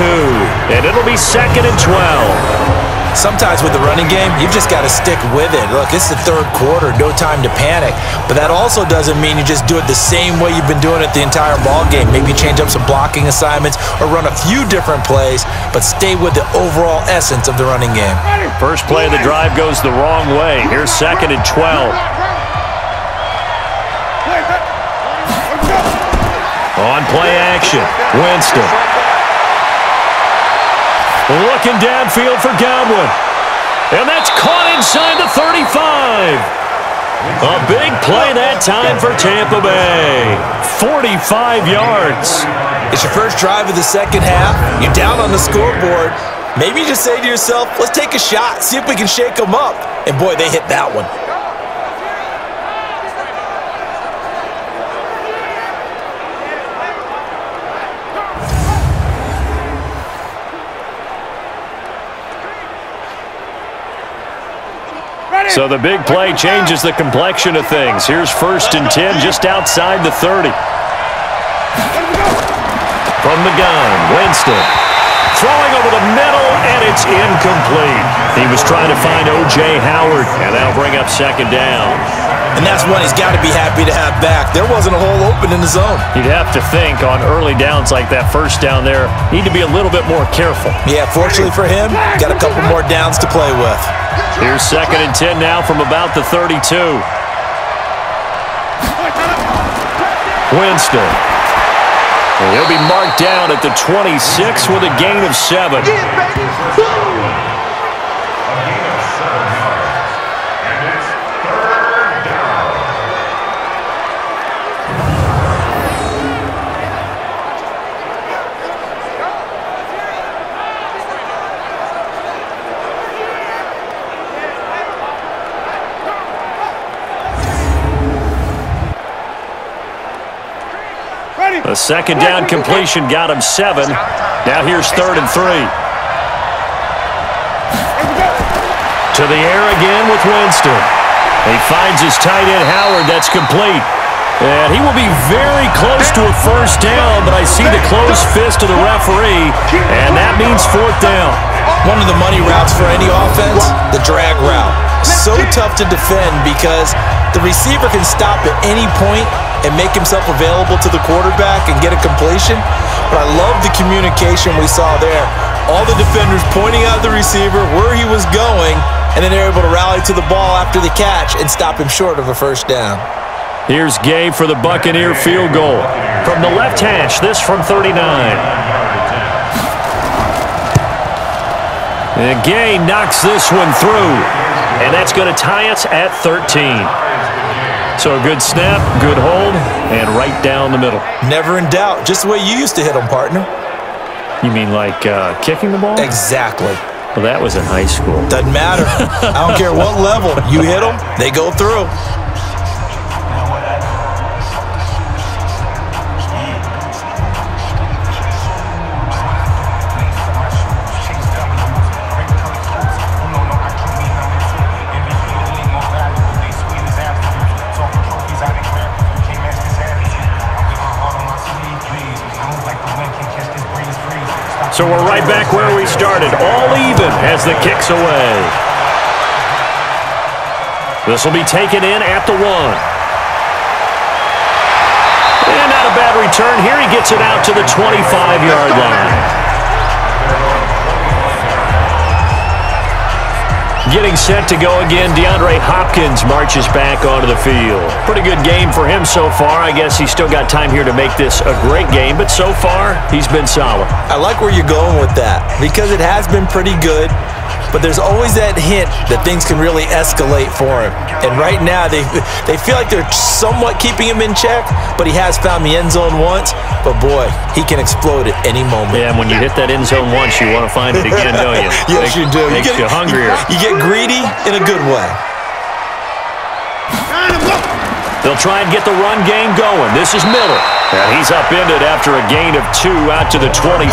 And it'll be 2nd and 12. Sometimes with the running game, you've just got to stick with it. Look, it's the 3rd quarter, no time to panic. But that also doesn't mean you just do it the same way you've been doing it the entire ball game. Maybe change up some blocking assignments or run a few different plays, but stay with the overall essence of the running game. First play of the drive goes the wrong way. Here's 2nd and 12. On play action, Winston. Looking downfield for Godwin. And that's caught inside the 35. A big play that time for Tampa Bay. 45 yards. It's your first drive of the second half. You're down on the scoreboard. Maybe you just say to yourself, let's take a shot, see if we can shake them up. And boy, they hit that one. So the big play changes the complexion of things. Here's 1st and 10 just outside the 30. From the gun, Winston. Throwing over the middle, and it's incomplete. He was trying to find O.J. Howard, and that'll bring up 2nd down. And that's one he's got to be happy to have back. There wasn't a hole open in the zone. You'd have to think on early downs like that first down there, need to be a little bit more careful. Yeah, fortunately for him, got a couple more downs to play with. Here's 2nd and 10 now from about the 32. Winston. He'll be marked down at the 26 with a gain of 7. A 2nd down completion got him 7. Now here's 3rd and 3. To the air again with Winston. He finds his tight end Howard. That's complete. And he will be very close to a first down, but I see the closed fist of the referee, and that means 4th down. One of the money routes for any offense, the drag route. So tough to defend because the receiver can stop at any point and make himself available to the quarterback and get a completion. But I love the communication we saw there. All the defenders pointing out the receiver, where he was going, and then they're able to rally to the ball after the catch and stop him short of a first down. Here's Gay for the Buccaneer field goal. From the left hash, this from 39. And Gay knocks this one through. And that's going to tie us at 13. So a good snap, good hold, and right down the middle. Never in doubt. Just the way you used to hit them, partner. You mean like kicking the ball? Exactly. Well, that was in high school. Doesn't matter. I don't care what level. You hit them, they go through. So we're right back where we started, all even as the kick's away. This will be taken in at the 1. And not a bad return here. He gets it out to the 25-yard line. Getting set to go again, DeAndre Hopkins marches back onto the field. Pretty good game for him so far. I guess he's still got time here to make this a great game, but so far, he's been solid. I like where you're going with that because it has been pretty good. but there's always that hint that things can really escalate for him. And right now, they feel like they're somewhat keeping him in check, but he has found the end zone once. But boy, he can explode at any moment. Yeah, and when you hit that end zone once, you want to find it again, don't you? Yes, you do. Makes you hungrier. You get greedy in a good way. They'll try and get the run game going. This is Miller. And he's upended after a gain of 2 out to the 27.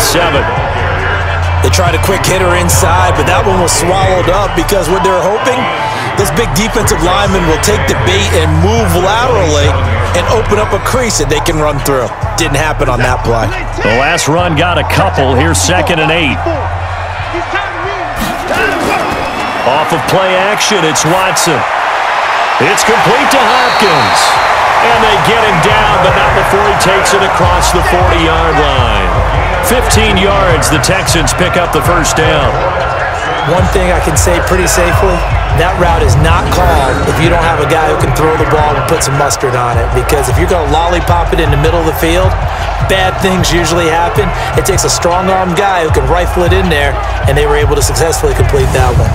They tried a quick hitter inside, but that one was swallowed up because what they're hoping, this big defensive lineman will take the bait and move laterally and open up a crease that they can run through. Didn't happen on that play. The last run got a couple. Here's 2nd and 8. Off of play action, it's Watson. It's complete to Hopkins. And they get him down, but not before he takes it across the 40-yard line. 15 yards, the Texans pick up the first down. One thing I can say pretty safely, that route is not called if you don't have a guy who can throw the ball and put some mustard on it. Because if you're going to lollipop it in the middle of the field, bad things usually happen. It takes a strong-armed guy who can rifle it in there, and they were able to successfully complete that one.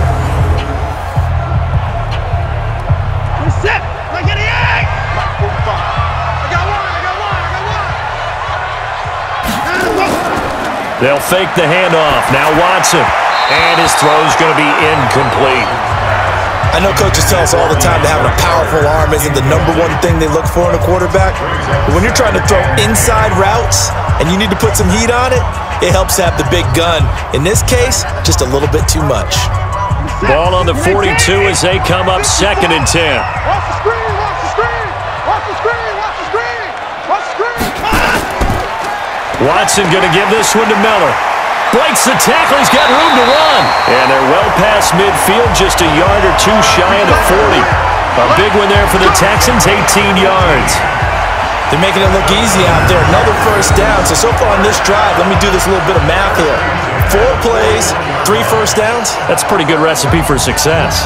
They'll fake the handoff. Now Watson. And his throw's going to be incomplete. I know coaches tell us all the time that having a powerful arm isn't the #1 thing they look for in a quarterback. But when you're trying to throw inside routes and you need to put some heat on it, it helps to have the big gun. In this case, just a little bit too much. Ball on the 42 as they come up 2nd and 10. Watch the screen, watch the screen, watch the screen, watch the screen, watch the screen. Watson going to give this one to Miller. Breaks the tackle. He's got room to run. And they're well past midfield, just a yard or two shy of the 40. A big one there for the Texans, 18 yards. They're making it look easy out there. Another first down. So far on this drive, let me do this little bit of math here. 4 plays, 3 first downs. That's a pretty good recipe for success.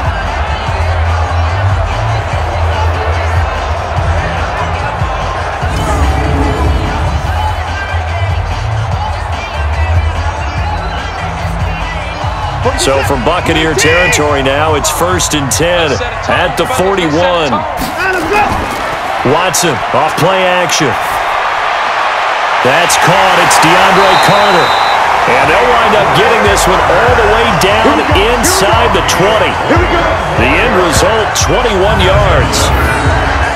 So from Buccaneer territory now, it's 1st and 10 at the 41. Watson off play action. That's caught. It's DeAndre Carter. And they'll wind up getting this one all the way down inside the 20. The end result, 21 yards.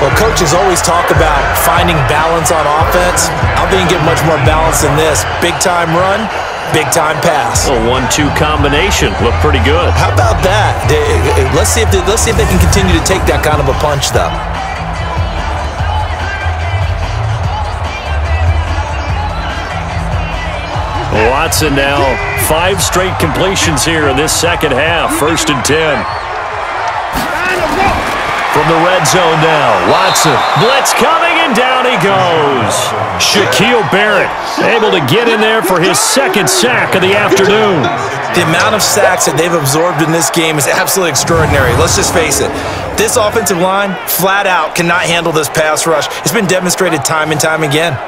Well, coaches always talk about finding balance on offense. I think you get much more balance than this. Big-time run, big-time pass. A 1-2 combination. Looked pretty good. How about that? Let's see if they can continue to take that kind of a punch, though. Watson now, 5 straight completions here in this second half. 1st and 10. From the red zone now, Watson. Blitz coming, and down he goes. Shaquille Barrett able to get in there for his 2nd sack of the afternoon. The amount of sacks that they've absorbed in this game is absolutely extraordinary. Let's just face it. This offensive line, flat out, cannot handle this pass rush. It's been demonstrated time and time again.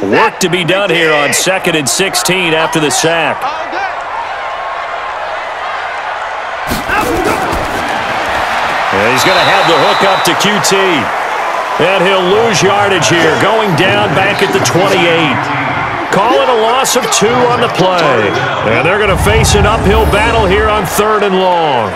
Work to be done here on 2nd and 16 after the sack. And he's going to have the hook up to QT. And he'll lose yardage here, going down back at the 28. Call it a loss of 2 on the play. And they're going to face an uphill battle here on 3rd and long.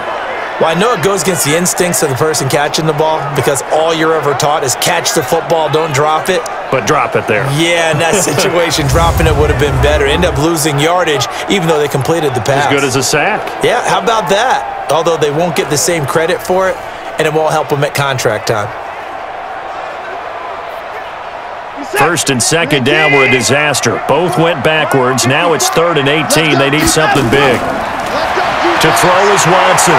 Well, I know it goes against the instincts of the person catching the ball because all you're ever taught is catch the football, don't drop it. But drop it there. Yeah, in that situation, dropping it would have been better. End up losing yardage, even though they completed the pass. As good as a sack. Yeah, how about that? Although they won't get the same credit for it, and it won't help them at contract time. 1st and 2nd down were a disaster. Both went backwards. Now it's 3rd and 18. They need something big. To throw is Watson.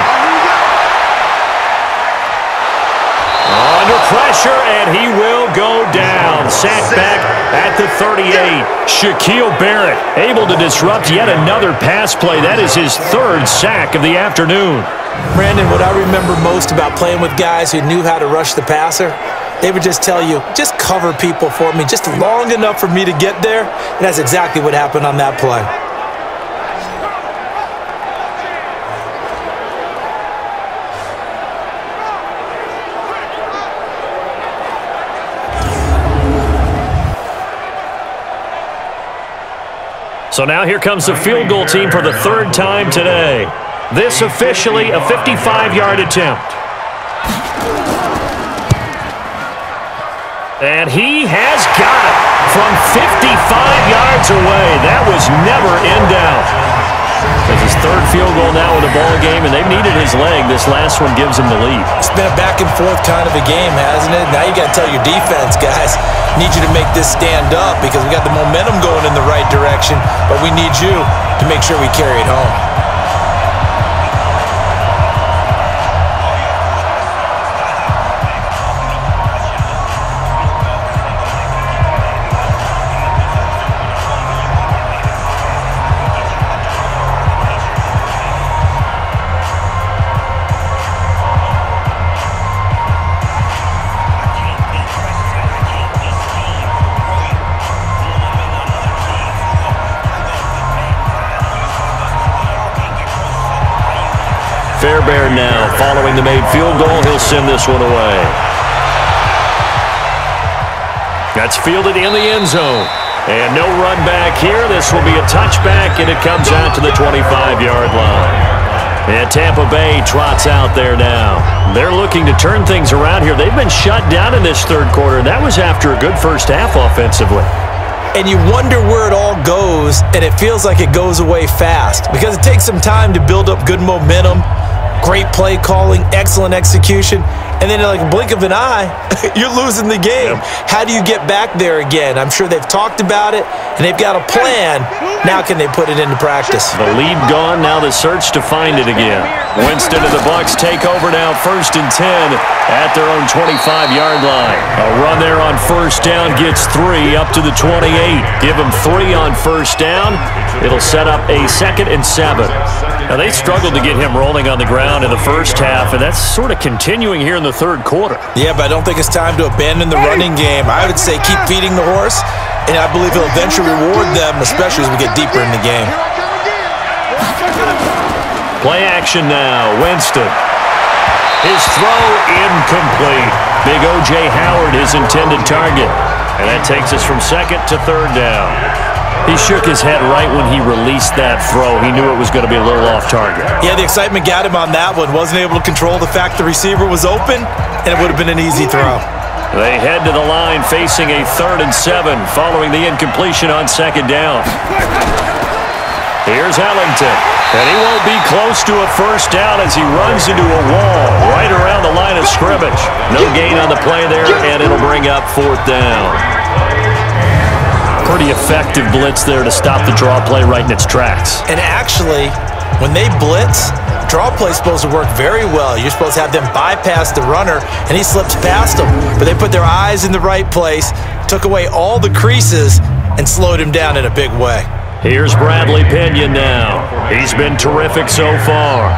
Under pressure, and he will go down. Sacked back at the 38. Shaquille Barrett able to disrupt yet another pass play. That is his 3rd sack of the afternoon. Brandon, what I remember most about playing with guys who knew how to rush the passer, they would just tell you, just cover people for me, just long enough for me to get there. And that's exactly what happened on that play. So now here comes the field goal team for the third time today. This officially a 55-yard attempt. And he has got it from 55 yards away. That was never in doubt. It's his third field goal now in the ball game, and they've needed his leg. This last one gives him the lead. It's been a back-and-forth kind of a game, hasn't it? Now you got to tell your defense, guys, need you to make this stand up because we got the momentum going in the right direction, but we need you to make sure we carry it home. Fairbairn now, following the made field goal, he'll send this one away. That's fielded in the end zone. And no run back here. This will be a touchback, and it comes out to the 25-yard line. And Tampa Bay trots out there now. They're looking to turn things around here. They've been shut down in this third quarter, and that was after a good first half offensively. And you wonder where it all goes, and it feels like it goes away fast because it takes some time to build up good momentum, great play calling, excellent execution, and then in like a blink of an eye, you're losing the game. Yep. How do you get back there again? I'm sure they've talked about it, and they've got a plan. Now can they put it into practice? The lead gone, now the search to find it again. Winston and the Bucs take over now, 1st and 10 at their own 25-yard line. A run there on first down gets 3 up to the 28. Give them 3 on first down. It'll set up a 2nd and 7. Now, they struggled to get him rolling on the ground in the first half, and that's sort of continuing here in the third quarter. Yeah, but I don't think it's time to abandon the running game. I would say keep feeding the horse, and I believe he'll eventually reward them, especially as we get deeper in the game. Play action now. Winston. His throw incomplete. Big O.J. Howard, his intended target. And that takes us from 2nd to 3rd down. He shook his head right when he released that throw. He knew it was going to be a little off target. Yeah, the excitement got him on that one. Wasn't able to control the fact the receiver was open, and it would have been an easy throw. They head to the line facing a 3rd and 7 following the incompletion on 2nd down. Here's Ellington, and he won't be close to a first down as he runs into a wall right around the line of scrimmage. No gain on the play there, and it'll bring up 4th down. Pretty effective blitz there to stop the draw play right in its tracks. And actually, when they blitz, draw play is supposed to work very well. You're supposed to have them bypass the runner, and he slips past them. But they put their eyes in the right place, took away all the creases, and slowed him down in a big way. Here's Bradley Pinion now. He's been terrific so far.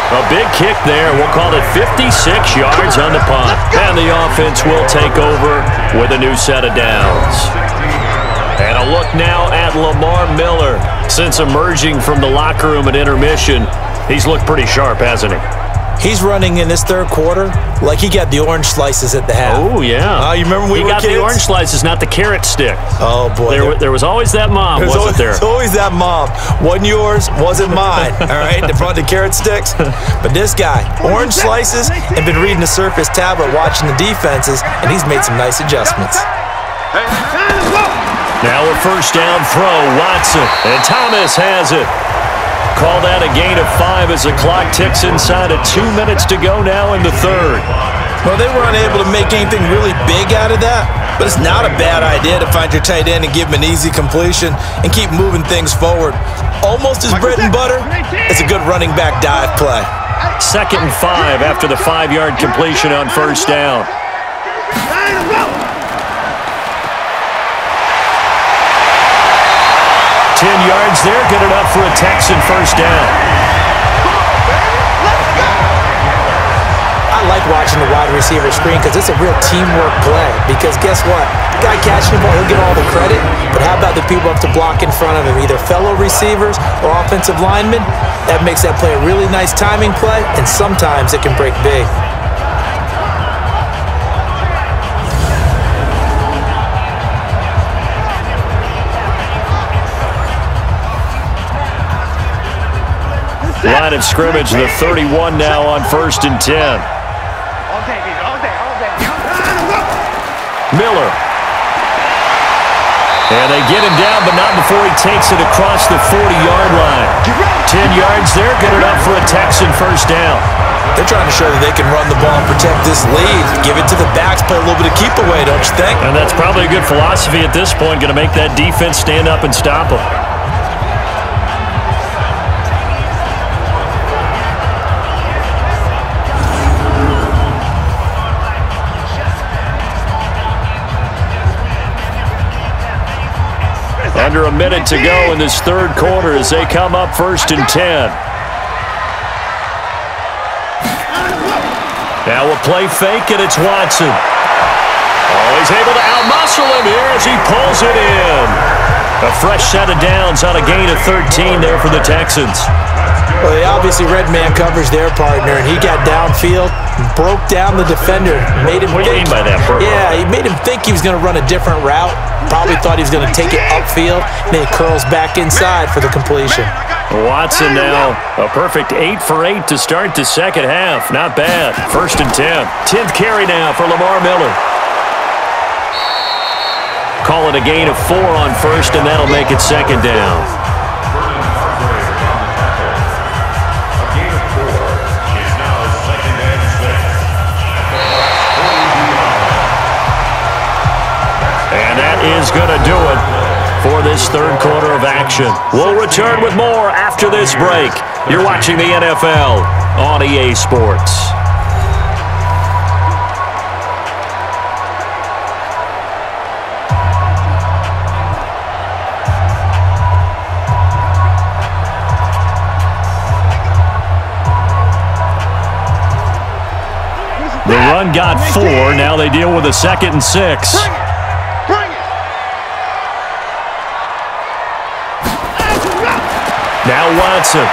A big kick there. We'll call it 56 yards on the punt. And the offense will take over with a new set of downs. And a look now at Lamar Miller. Since emerging from the locker room at intermission, he's looked pretty sharp, hasn't he? He's running in this third quarter like he got the orange slices at the half. Oh, yeah. You remember when we were kids? He got the orange slices, not the carrot stick. Oh, boy. There was always that mom, wasn't there? There's always that mom. Wasn't yours, wasn't mine, all right? They brought the carrot sticks. But this guy, orange slices, and been reading the Surface tablet, watching the defenses, and he's made some nice adjustments. Now a first down throw, Watson, and Thomas has it. Call that a gain of 5 as the clock ticks inside of 2 minutes to go now in the third. Well, they were unable to make anything really big out of that, but it's not a bad idea to find your tight end and give him an easy completion and keep moving things forward. Almost his bread and butter, it's a good running back dive play. 2nd and 5 after the 5-yard completion on first down. 10 yards there, good enough for a Texan first down. I like watching the wide receiver screen because it's a real teamwork play. Because guess what? The guy catching the ball, he'll get all the credit. But how about the people up to block in front of him, either fellow receivers or offensive linemen? That makes that play a really nice timing play, and sometimes it can break big. Line of scrimmage, the 31 now on 1st and 10. Miller. And they get him down, but not before he takes it across the 40-yard line. 10 yards there, good enough for a Texan first down. They're trying to show that they can run the ball and protect this lead. Give it to the backs, play a little bit of keep away, don't you think? And that's probably a good philosophy at this point, going to make that defense stand up and stop them. Under a minute to go in this third quarter as they come up 1st and 10. Now a play fake, and it's Watson. Oh, he's able to outmuscle him here as he pulls it in. A fresh set of downs on a gain of 13 there for the Texans. Well, they obviously read man coverage their partner, and he got downfield, broke down the defender, made him What do you mean by that, Bert? Yeah, he made him think he was going to run a different route. Probably thought he was going to take it upfield, and then he curls back inside for the completion. Watson now a perfect 8 for 8 to start the second half. Not bad. 1st and 10. 10th carry now for Lamar Miller. Call it a gain of 4 on 1st, and that'll make it 2nd down. Is going to do it for this third quarter of action. We'll return with more after this break. You're watching the NFL on EA Sports. The run got 4. Now they deal with a 2nd and 6. Now Watson.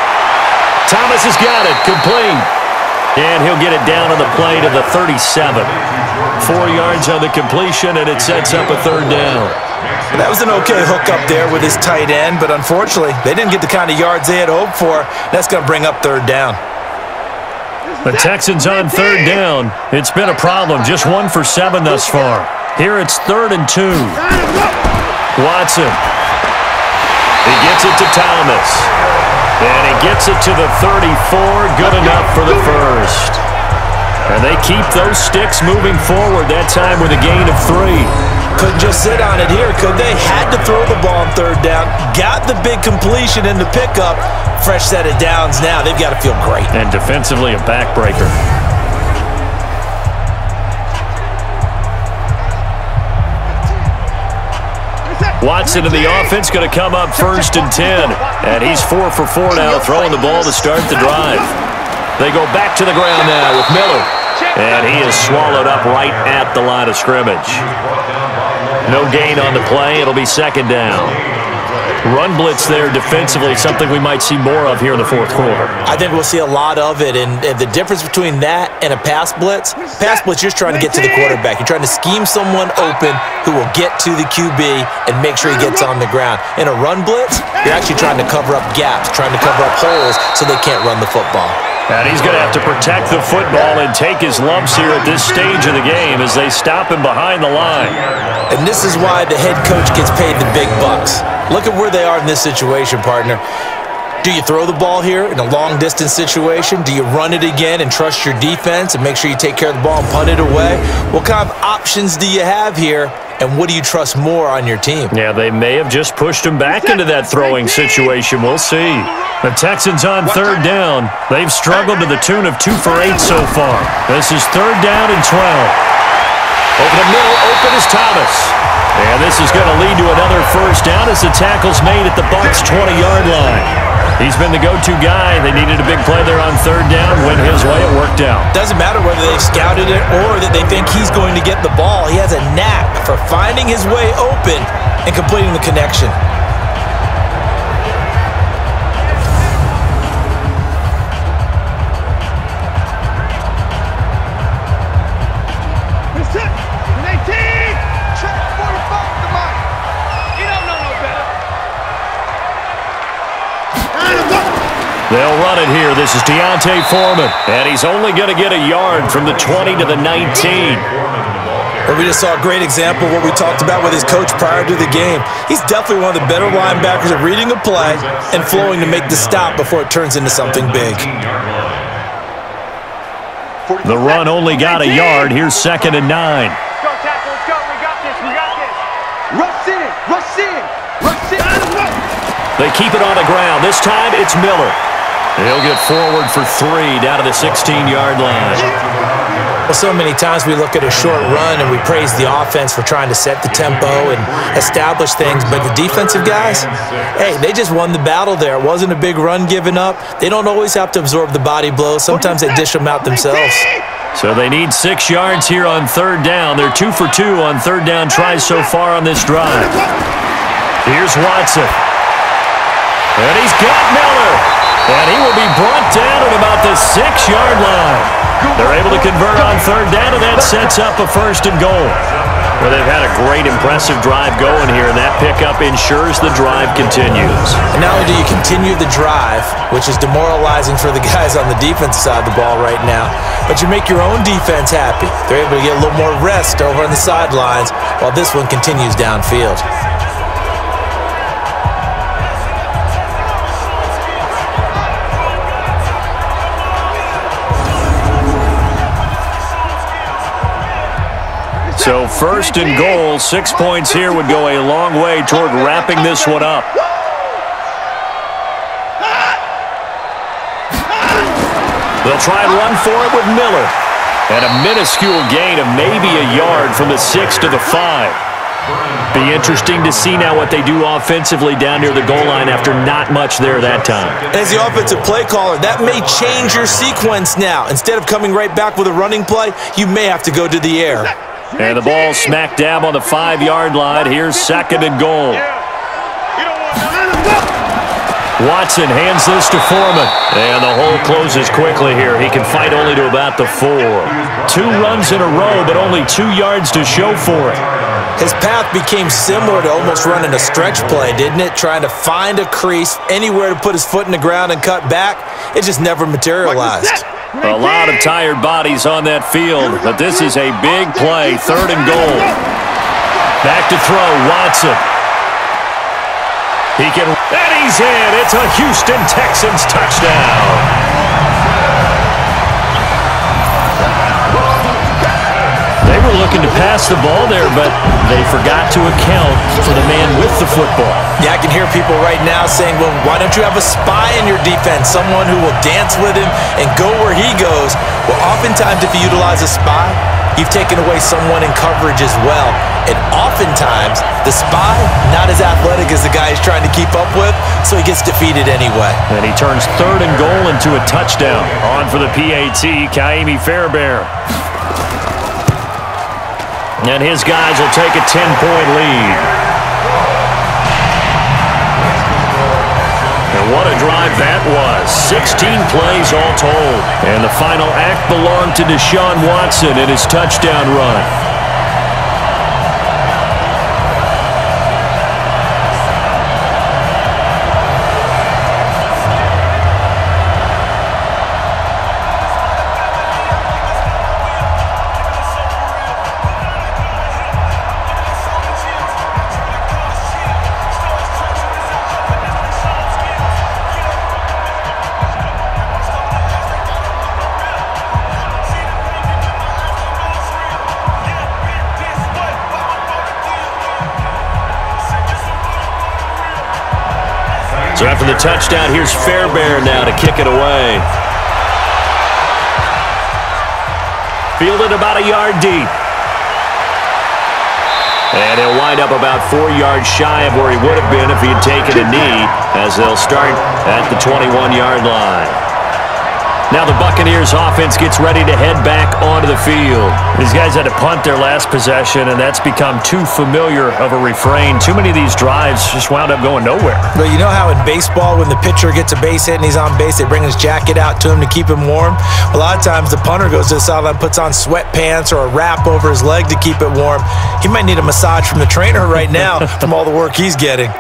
Thomas has got it. Complete. And he'll get it down on the play to the 37. 4 yards on the completion, and it sets up a 3rd down. That was an okay hook up there with his tight end, but unfortunately, they didn't get the kind of yards they had hoped for. That's going to bring up 3rd down. The Texans on 3rd down. It's been a problem. Just 1 for 7 thus far. Here it's 3rd and 2. Watson. He gets it to Thomas. And he gets it to the 34. Good enough for the first. And they keep those sticks moving forward, that time with a gain of 3. Couldn't just sit on it here, could they? Had to throw the ball on 3rd down. Got the big completion in the pickup. Fresh set of downs now. They've got to feel great. And defensively, a backbreaker. Watson in the offense going to come up 1st and 10. And he's 4 for 4 now, throwing the ball to start the drive. They go back to the ground now with Miller. And he is swallowed up right at the line of scrimmage. No gain on the play. It'll be 2nd down. Run blitz there defensively, something we might see more of here in the 4th quarter. I think we'll see a lot of it, and the difference between that and a pass blitz, you're just trying to get to the quarterback. You're trying to scheme someone open who will get to the QB and make sure he gets on the ground. In a run blitz, you're actually trying to cover up gaps, trying to cover up holes so they can't run the football. And he's going to have to protect the football and take his lumps here at this stage of the game as they stop him behind the line. And this is why the head coach gets paid the big bucks. Look at where they are in this situation, partner. Do you throw the ball here in a long-distance situation? Do you run it again and trust your defense and make sure you take care of the ball and punt it away? What kind of options do you have here, and what do you trust more on your team? Yeah, they may have just pushed him back into that throwing situation. We'll see. The Texans on 3rd down. They've struggled to the tune of 2 for 8 so far. This is 3rd down and 12. Over the middle, open is Thomas. And this is going to lead to another first down as the tackle's made at the Bucs' 20-yard line. He's been the go-to guy. They needed a big play there on third down. Went his way, it worked out. Doesn't matter whether they've scouted it or that they think he's going to get the ball. He has a knack for finding his way open and completing the connection. They'll run it here. This is Deontay Foreman. And he's only going to get a yard from the 20 to the 19. Well, we just saw a great example of what we talked about with his coach prior to the game. He's definitely one of the better linebackers at reading a play and flowing to make the stop before it turns into something big. The run only got a yard. Here's 2nd and 9. Let's go, tackle. Let's go. We got this. We got this. Rush in. Rush in. Rush in. They keep it on the ground. This time it's Miller. He'll get forward for 3 down to the 16-yard line. Well, so many times we look at a short run and we praise the offense for trying to set the tempo and establish things, but the defensive guys, hey, they just won the battle there. It wasn't a big run given up. They don't always have to absorb the body blows. Sometimes they dish them out themselves. So they need 6 yards here on third down. They're 2 for 2 on third down tries so far on this drive. Here's Watson. And he's got Miller. And he will be brought down at about the 6-yard line. They're able to convert on third down, and that sets up a 1st and goal. Well, they've had a great, impressive drive going here, and that pickup ensures the drive continues. And not only do you continue the drive, which is demoralizing for the guys on the defense side of the ball right now, but you make your own defense happy. They're able to get a little more rest over on the sidelines while this one continues downfield. So 1st and goal, 6 points here would go a long way toward wrapping this one up. They'll try and run for it with Miller. And a minuscule gain of maybe a yard from the 6 to the 5. Be interesting to see now what they do offensively down near the goal line after not much there that time. As the offensive play caller, that may change your sequence now. Instead of coming right back with a running play, you may have to go to the air. And the ball smack dab on the 5-yard line. Here's 2nd and goal. Watson hands this to Foreman. And the hole closes quickly here. He can fight only to about the 4. 2 runs in a row, but only 2 yards to show for it. His path became similar to almost running a stretch play, didn't it? Trying to find a crease, anywhere to put his foot in the ground and cut back. It just never materialized. A lot of tired bodies on that field, but this is a big play, 3rd and goal. Back to throw, Watson. He can, and he's in. It's a Houston Texans touchdown. They were looking to pass the ball there, but they forgot to account for the man with the football. Yeah, I can hear people right now saying, well, why don't you have a spy in your defense, someone who will dance with him and go where he goes? Well, oftentimes if you utilize a spy, you've taken away someone in coverage as well. And oftentimes, the spy, not as athletic as the guy he's trying to keep up with, so he gets defeated anyway. And he turns 3rd and goal into a touchdown. On for the PAT, Kaimi Fairbairn. And his guys will take a 10-point lead. And what a drive that was. 16 plays all told. And the final act belonged to Deshaun Watson in his touchdown run. So after the touchdown, here's Fairbairn now to kick it away. Fielded about a yard deep. And he'll wind up about 4 yards shy of where he would have been if he had taken a knee, as they'll start at the 21-yard line. Now the Buccaneers offense gets ready to head back onto the field. These guys had to punt their last possession, and that's become too familiar of a refrain. Too many of these drives just wound up going nowhere. But you know how in baseball, when the pitcher gets a base hit and he's on base, they bring his jacket out to him to keep him warm? A lot of times the punter goes to the sideline, puts on sweatpants or a wrap over his leg to keep it warm. He might need a massage from the trainer right now from all the work he's getting.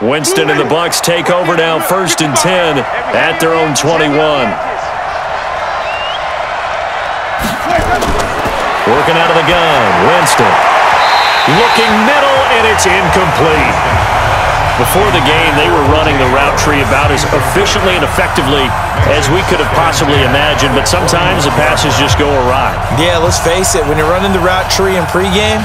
Winston and the Bucs take over now, 1st and 10 at their own 21. Working out of the gun, Winston. Looking middle, and it's incomplete. Before the game, they were running the route tree about as efficiently and effectively as we could have possibly imagined, but sometimes the passes just go awry. Yeah, let's face it, when you're running the route tree in pregame,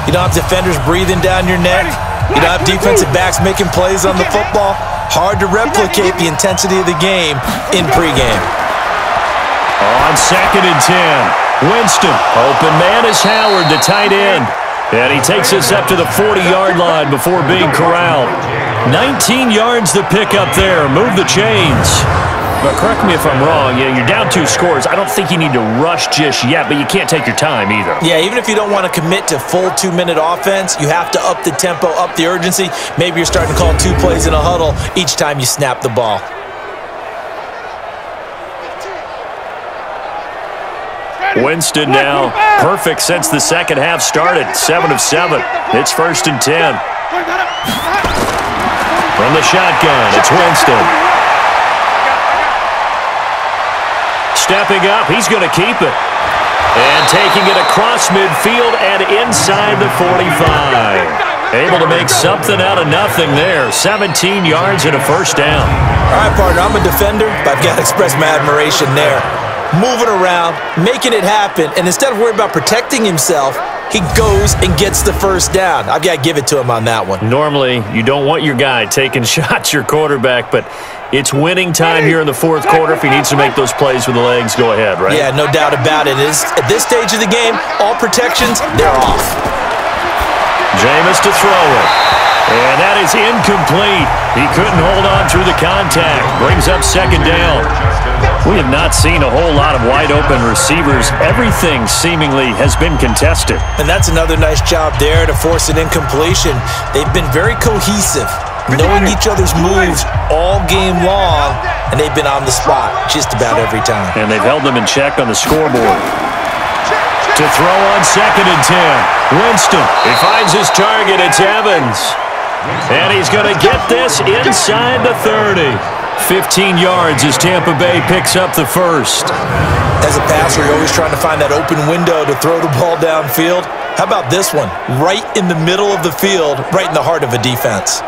you don't have defenders breathing down your neck. You don't have defensive backs making plays on the football. Hard to replicate the intensity of the game in pregame. On 2nd and 10, Winston. Open man is Howard, the tight end. And he takes us up to the 40-yard line before being corralled. 19 yards to pick up there. Move the chains. But correct me if I'm wrong, you're down 2 scores. I don't think you need to rush just yet, but you can't take your time either. Yeah, even if you don't want to commit to full 2-minute offense, you have to up the tempo, up the urgency. Maybe you're starting to call 2 plays in a huddle each time you snap the ball. Winston now perfect since the second half started. 7 of 7. It's 1st and 10. From the shotgun, it's Winston. Stepping up, he's going to keep it. And taking it across midfield and inside the 45. Able to make something out of nothing there. 17 yards and a 1st down. All right, partner, I'm a defender, but I've got to express my admiration there. Moving around, making it happen, and instead of worrying about protecting himself, he goes and gets the 1st down. I've got to give it to him on that one. Normally, you don't want your guy taking shots, your quarterback, but it's winning time here in the 4th quarter. If he needs to make those plays with the legs, go ahead, right? Yeah, no doubt about it. At this stage of the game, all protections, they're off. Jameis to throw it. And that is incomplete. He couldn't hold on through the contact. Brings up 2nd down. We have not seen a whole lot of wide-open receivers. Everything seemingly has been contested. And that's another nice job there to force an incompletion. They've been very cohesive, knowing each other's moves all game long, and they've been on the spot just about every time. And they've held them in check on the scoreboard. To throw on 2nd and 10. Winston, he finds his target. It's Evans. And he's going to get this inside the 30. 15 yards as Tampa Bay picks up the 1st. As a passer, you're always trying to find that open window to throw the ball downfield. How about this one? Right in the middle of the field, right in the heart of a defense.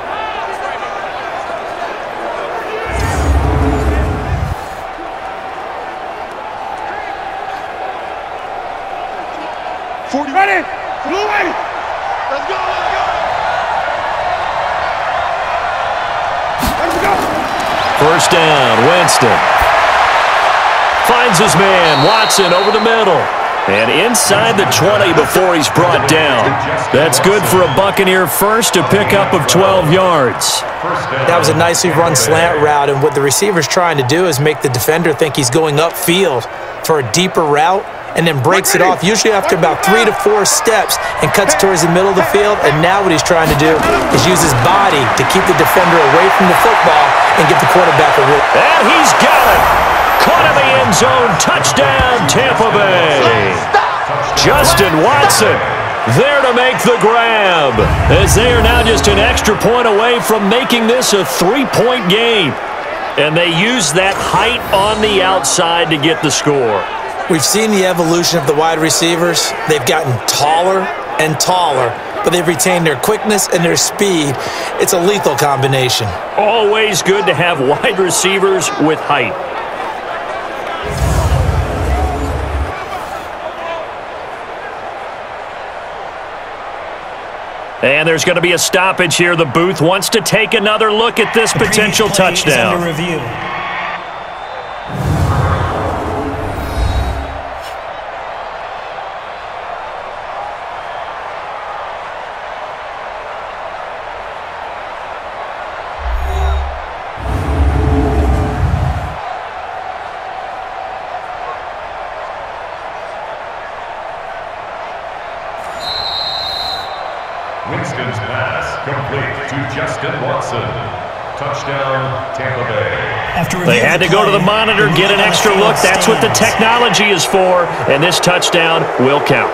Ready? Blue ready. Let's go, let's go. Let's go. 1st down, Winston. Finds his man, Watson, over the middle. And inside the 20 before he's brought down. That's good for a Buccaneer 1st, a pickup of 12 yards. That was a nicely run slant route, and what the receiver's trying to do is make the defender think he's going upfield for a deeper route, and then breaks it off, usually after about 3 to 4 steps, and cuts towards the middle of the field. And now what he's trying to do is use his body to keep the defender away from the football and get the quarterback a rip. And he's got it. Caught in the end zone. Touchdown, Tampa Bay. Justin Watson there to make the grab, as they are now just an extra point away from making this a 3-point game. And they use that height on the outside to get the score. We've seen the evolution of the wide receivers. They've gotten taller and taller, but they've retained their quickness and their speed. It's a lethal combination. Always good to have wide receivers with height. And there's going to be a stoppage here. The booth wants to take another look at this potential touchdown. Under review. Justin Watson. Touchdown, Tampa Bay. They had to go to the monitor, get an extra look. That's what the technology is for, and this touchdown will count.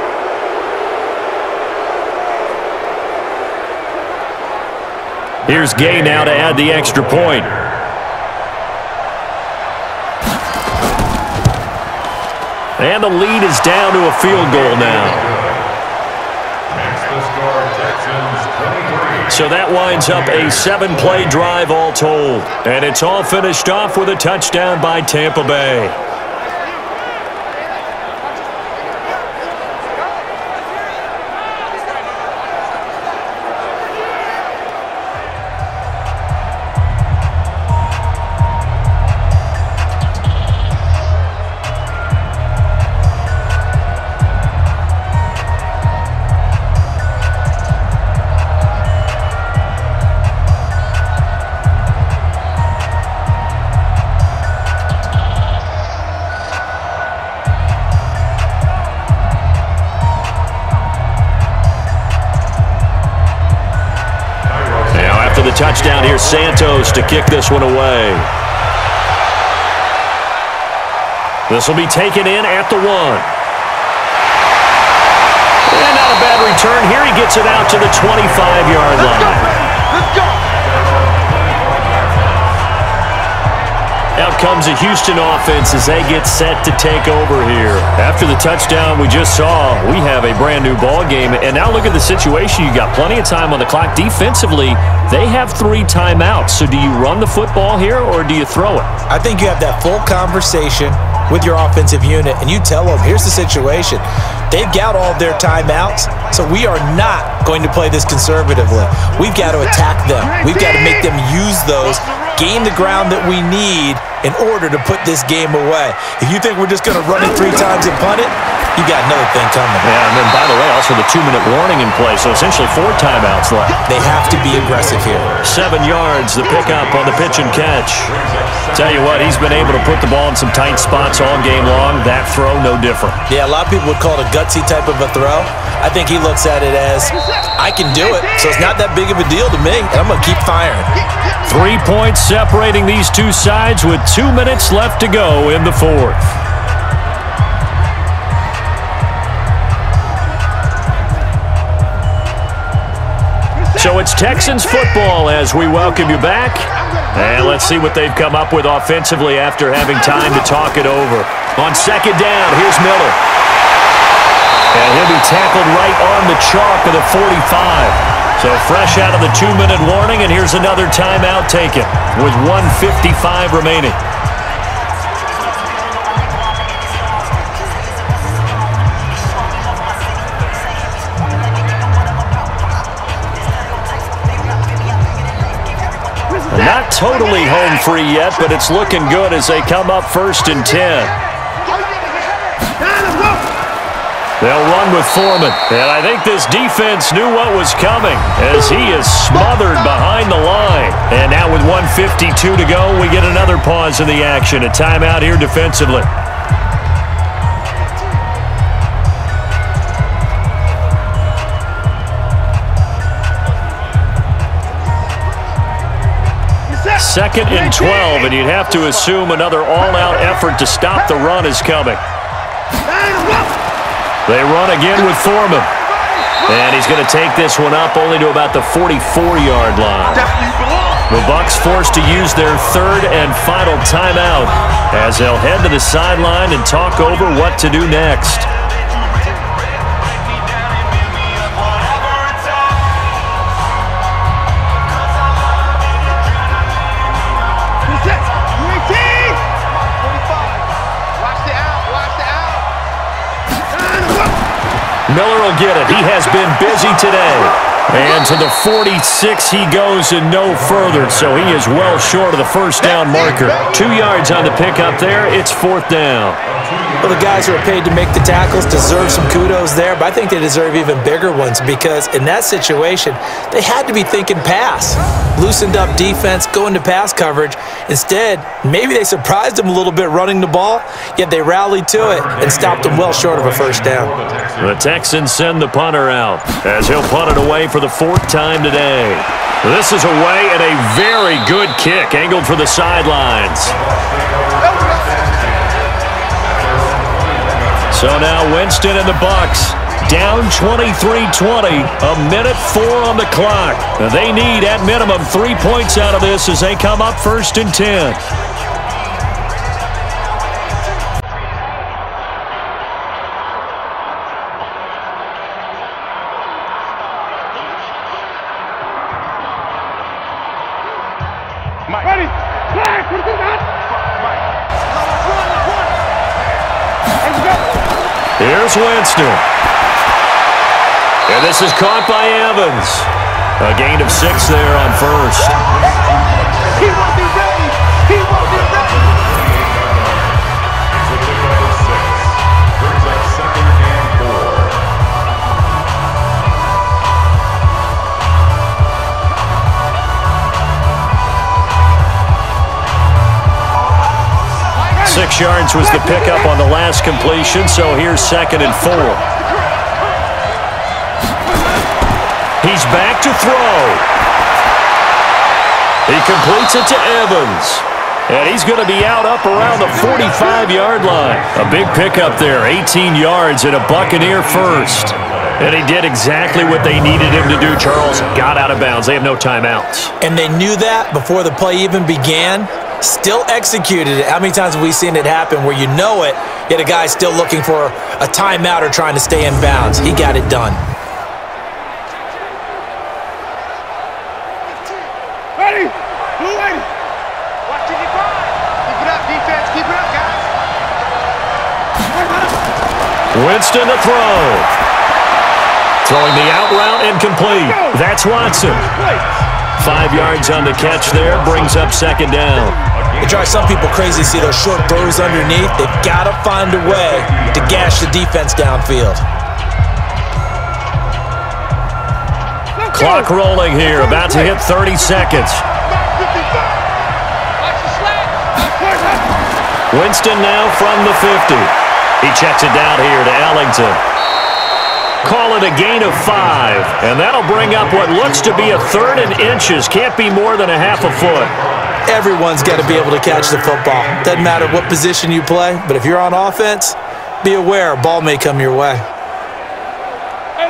Here's Gay now to add the extra point. And the lead is down to a field goal now. So that winds up a 7-play drive all told. And it's all finished off with a touchdown by Tampa Bay. Touchdown here, Santos to kick this one away. This will be taken in at the 1. And not a bad return here. He gets it out to the 25-yard line. Let's go. Out comes the Houston offense as they get set to take over here. After the touchdown we just saw, we have a brand new ball game. And now look at the situation. You got plenty of time on the clock. Defensively, they have 3 timeouts. So do you run the football here or do you throw it? I think you have that full conversation with your offensive unit, and you tell them, here's the situation. They've got all their timeouts, so we are not going to play this conservatively. We've got to attack them. We've got to make them use those, gain the ground that we need in order to put this game away. If you think we're just going to run it 3 times and punt it, you got another thing coming. Yeah, and then, by the way, also the 2-minute warning in play, so essentially 4 timeouts left. They have to be aggressive here. 7 yards, the pickup on the pitch and catch. Tell you what, he's been able to put the ball in some tight spots all game long. That throw, no different. Yeah, a lot of people would call it a gutsy type of a throw. I think he looks at it as, I can do it, so it's not that big of a deal to me, and I'm going to keep firing. 3 points separating these two sides with 2 minutes left to go in the 4th. So it's Texans football as we welcome you back. And let's see what they've come up with offensively after having time to talk it over. On 2nd down, here's Miller. And he'll be tackled right on the chalk of the 45. So fresh out of the 2-minute warning, and here's another timeout taken with 1:55 remaining. Not totally home free yet, but it's looking good as they come up 1st and 10. They'll run with Foreman. And I think this defense knew what was coming as he is smothered behind the line. And now with 1:52 to go, we get another pause in the action. A timeout here defensively. Second and 12, and you'd have to assume another all-out effort to stop the run is coming. They run again with Foreman. And he's going to take this one up only to about the 44-yard line. The Bucs forced to use their 3rd and final timeout as they'll head to the sideline and talk over what to do next. Miller will get it. He has been busy today. And to the 46 he goes and no further, so he is well short of the 1st down marker. 2 yards on the pickup there. It's 4th down. Well, the guys who are paid to make the tackles deserve some kudos there, but I think they deserve even bigger ones because in that situation, they had to be thinking pass. Loosened up defense, going to pass coverage. Instead, maybe they surprised them a little bit running the ball, yet they rallied to it and stopped them well short of a 1st down. The Texans send the punter out as he'll punt it away for for the 4th time today. This is away and a very good kick angled for the sidelines. So now Winston and the Bucs down 23-20, a minute 4 on the clock. They need at minimum 3 points out of this as they come up 1st and 10. Here's Winston. And this is caught by Evans. A gain of 6 there on 1st. He won't be ready. He won't be ready. Number 6 brings up 2nd and 4. 6 yards was the pickup on the last completion, so here's 2nd and 4. He's back to throw. He completes it to Evans. And he's going to be out up around the 45-yard line. A big pickup there, 18 yards and a Buccaneer first. And he did exactly what they needed him to do, Charles. Got out of bounds. They have no timeouts. And they knew that before the play even began. Still executed it. How many times have we seen it happen where you know it, yet a guy's still looking for a timeout or trying to stay in bounds? He got it done. Ready? Ready? Watch it, you grind. Keep it up, defense. Keep it up, guys. Winston to throw. Throwing the out route incomplete. That's Watson. 5 yards on the catch there. Brings up 2nd down. It drives some people crazy to see those short throws underneath. They've got to find a way to gash the defense downfield. Clock rolling here. About to hit 30 seconds. Winston now from the 50. He checks it down here to Ellington. Call it a gain of 5, and that'll bring up what looks to be a 3rd and inches. Can't be more than a half a foot. Everyone's got to be able to catch the football. Doesn't matter what position you play, but if you're on offense, be aware a ball may come your way.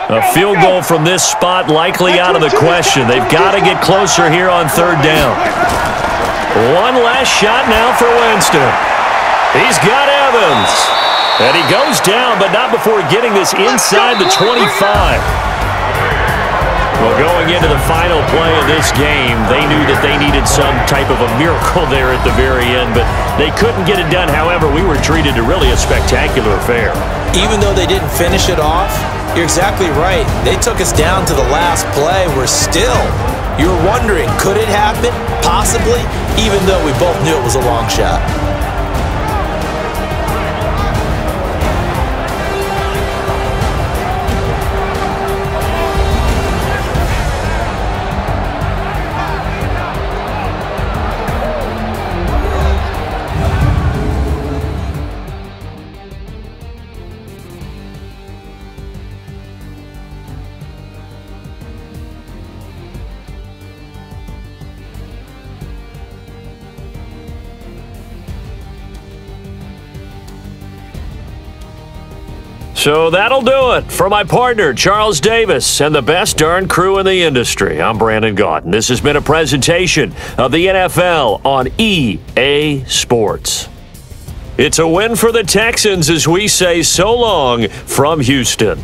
A field goal from this spot likely out of the question. They've got to get closer here on 3rd down. One last shot now for Winston. He's got Evans. And he goes down, but not before getting this inside the 25. Well, going into the final play of this game, they knew that they needed some type of a miracle there at the very end, but they couldn't get it done. However, we were treated to really a spectacular affair. Even though they didn't finish it off, you're exactly right. They took us down to the last play. We're still, you're wondering, could it happen? Possibly, even though we both knew it was a long shot. So that'll do it for my partner, Charles Davis, and the best darn crew in the industry. I'm Brandon Gaudin. This has been a presentation of the NFL on EA Sports. It's a win for the Texans as we say so long from Houston.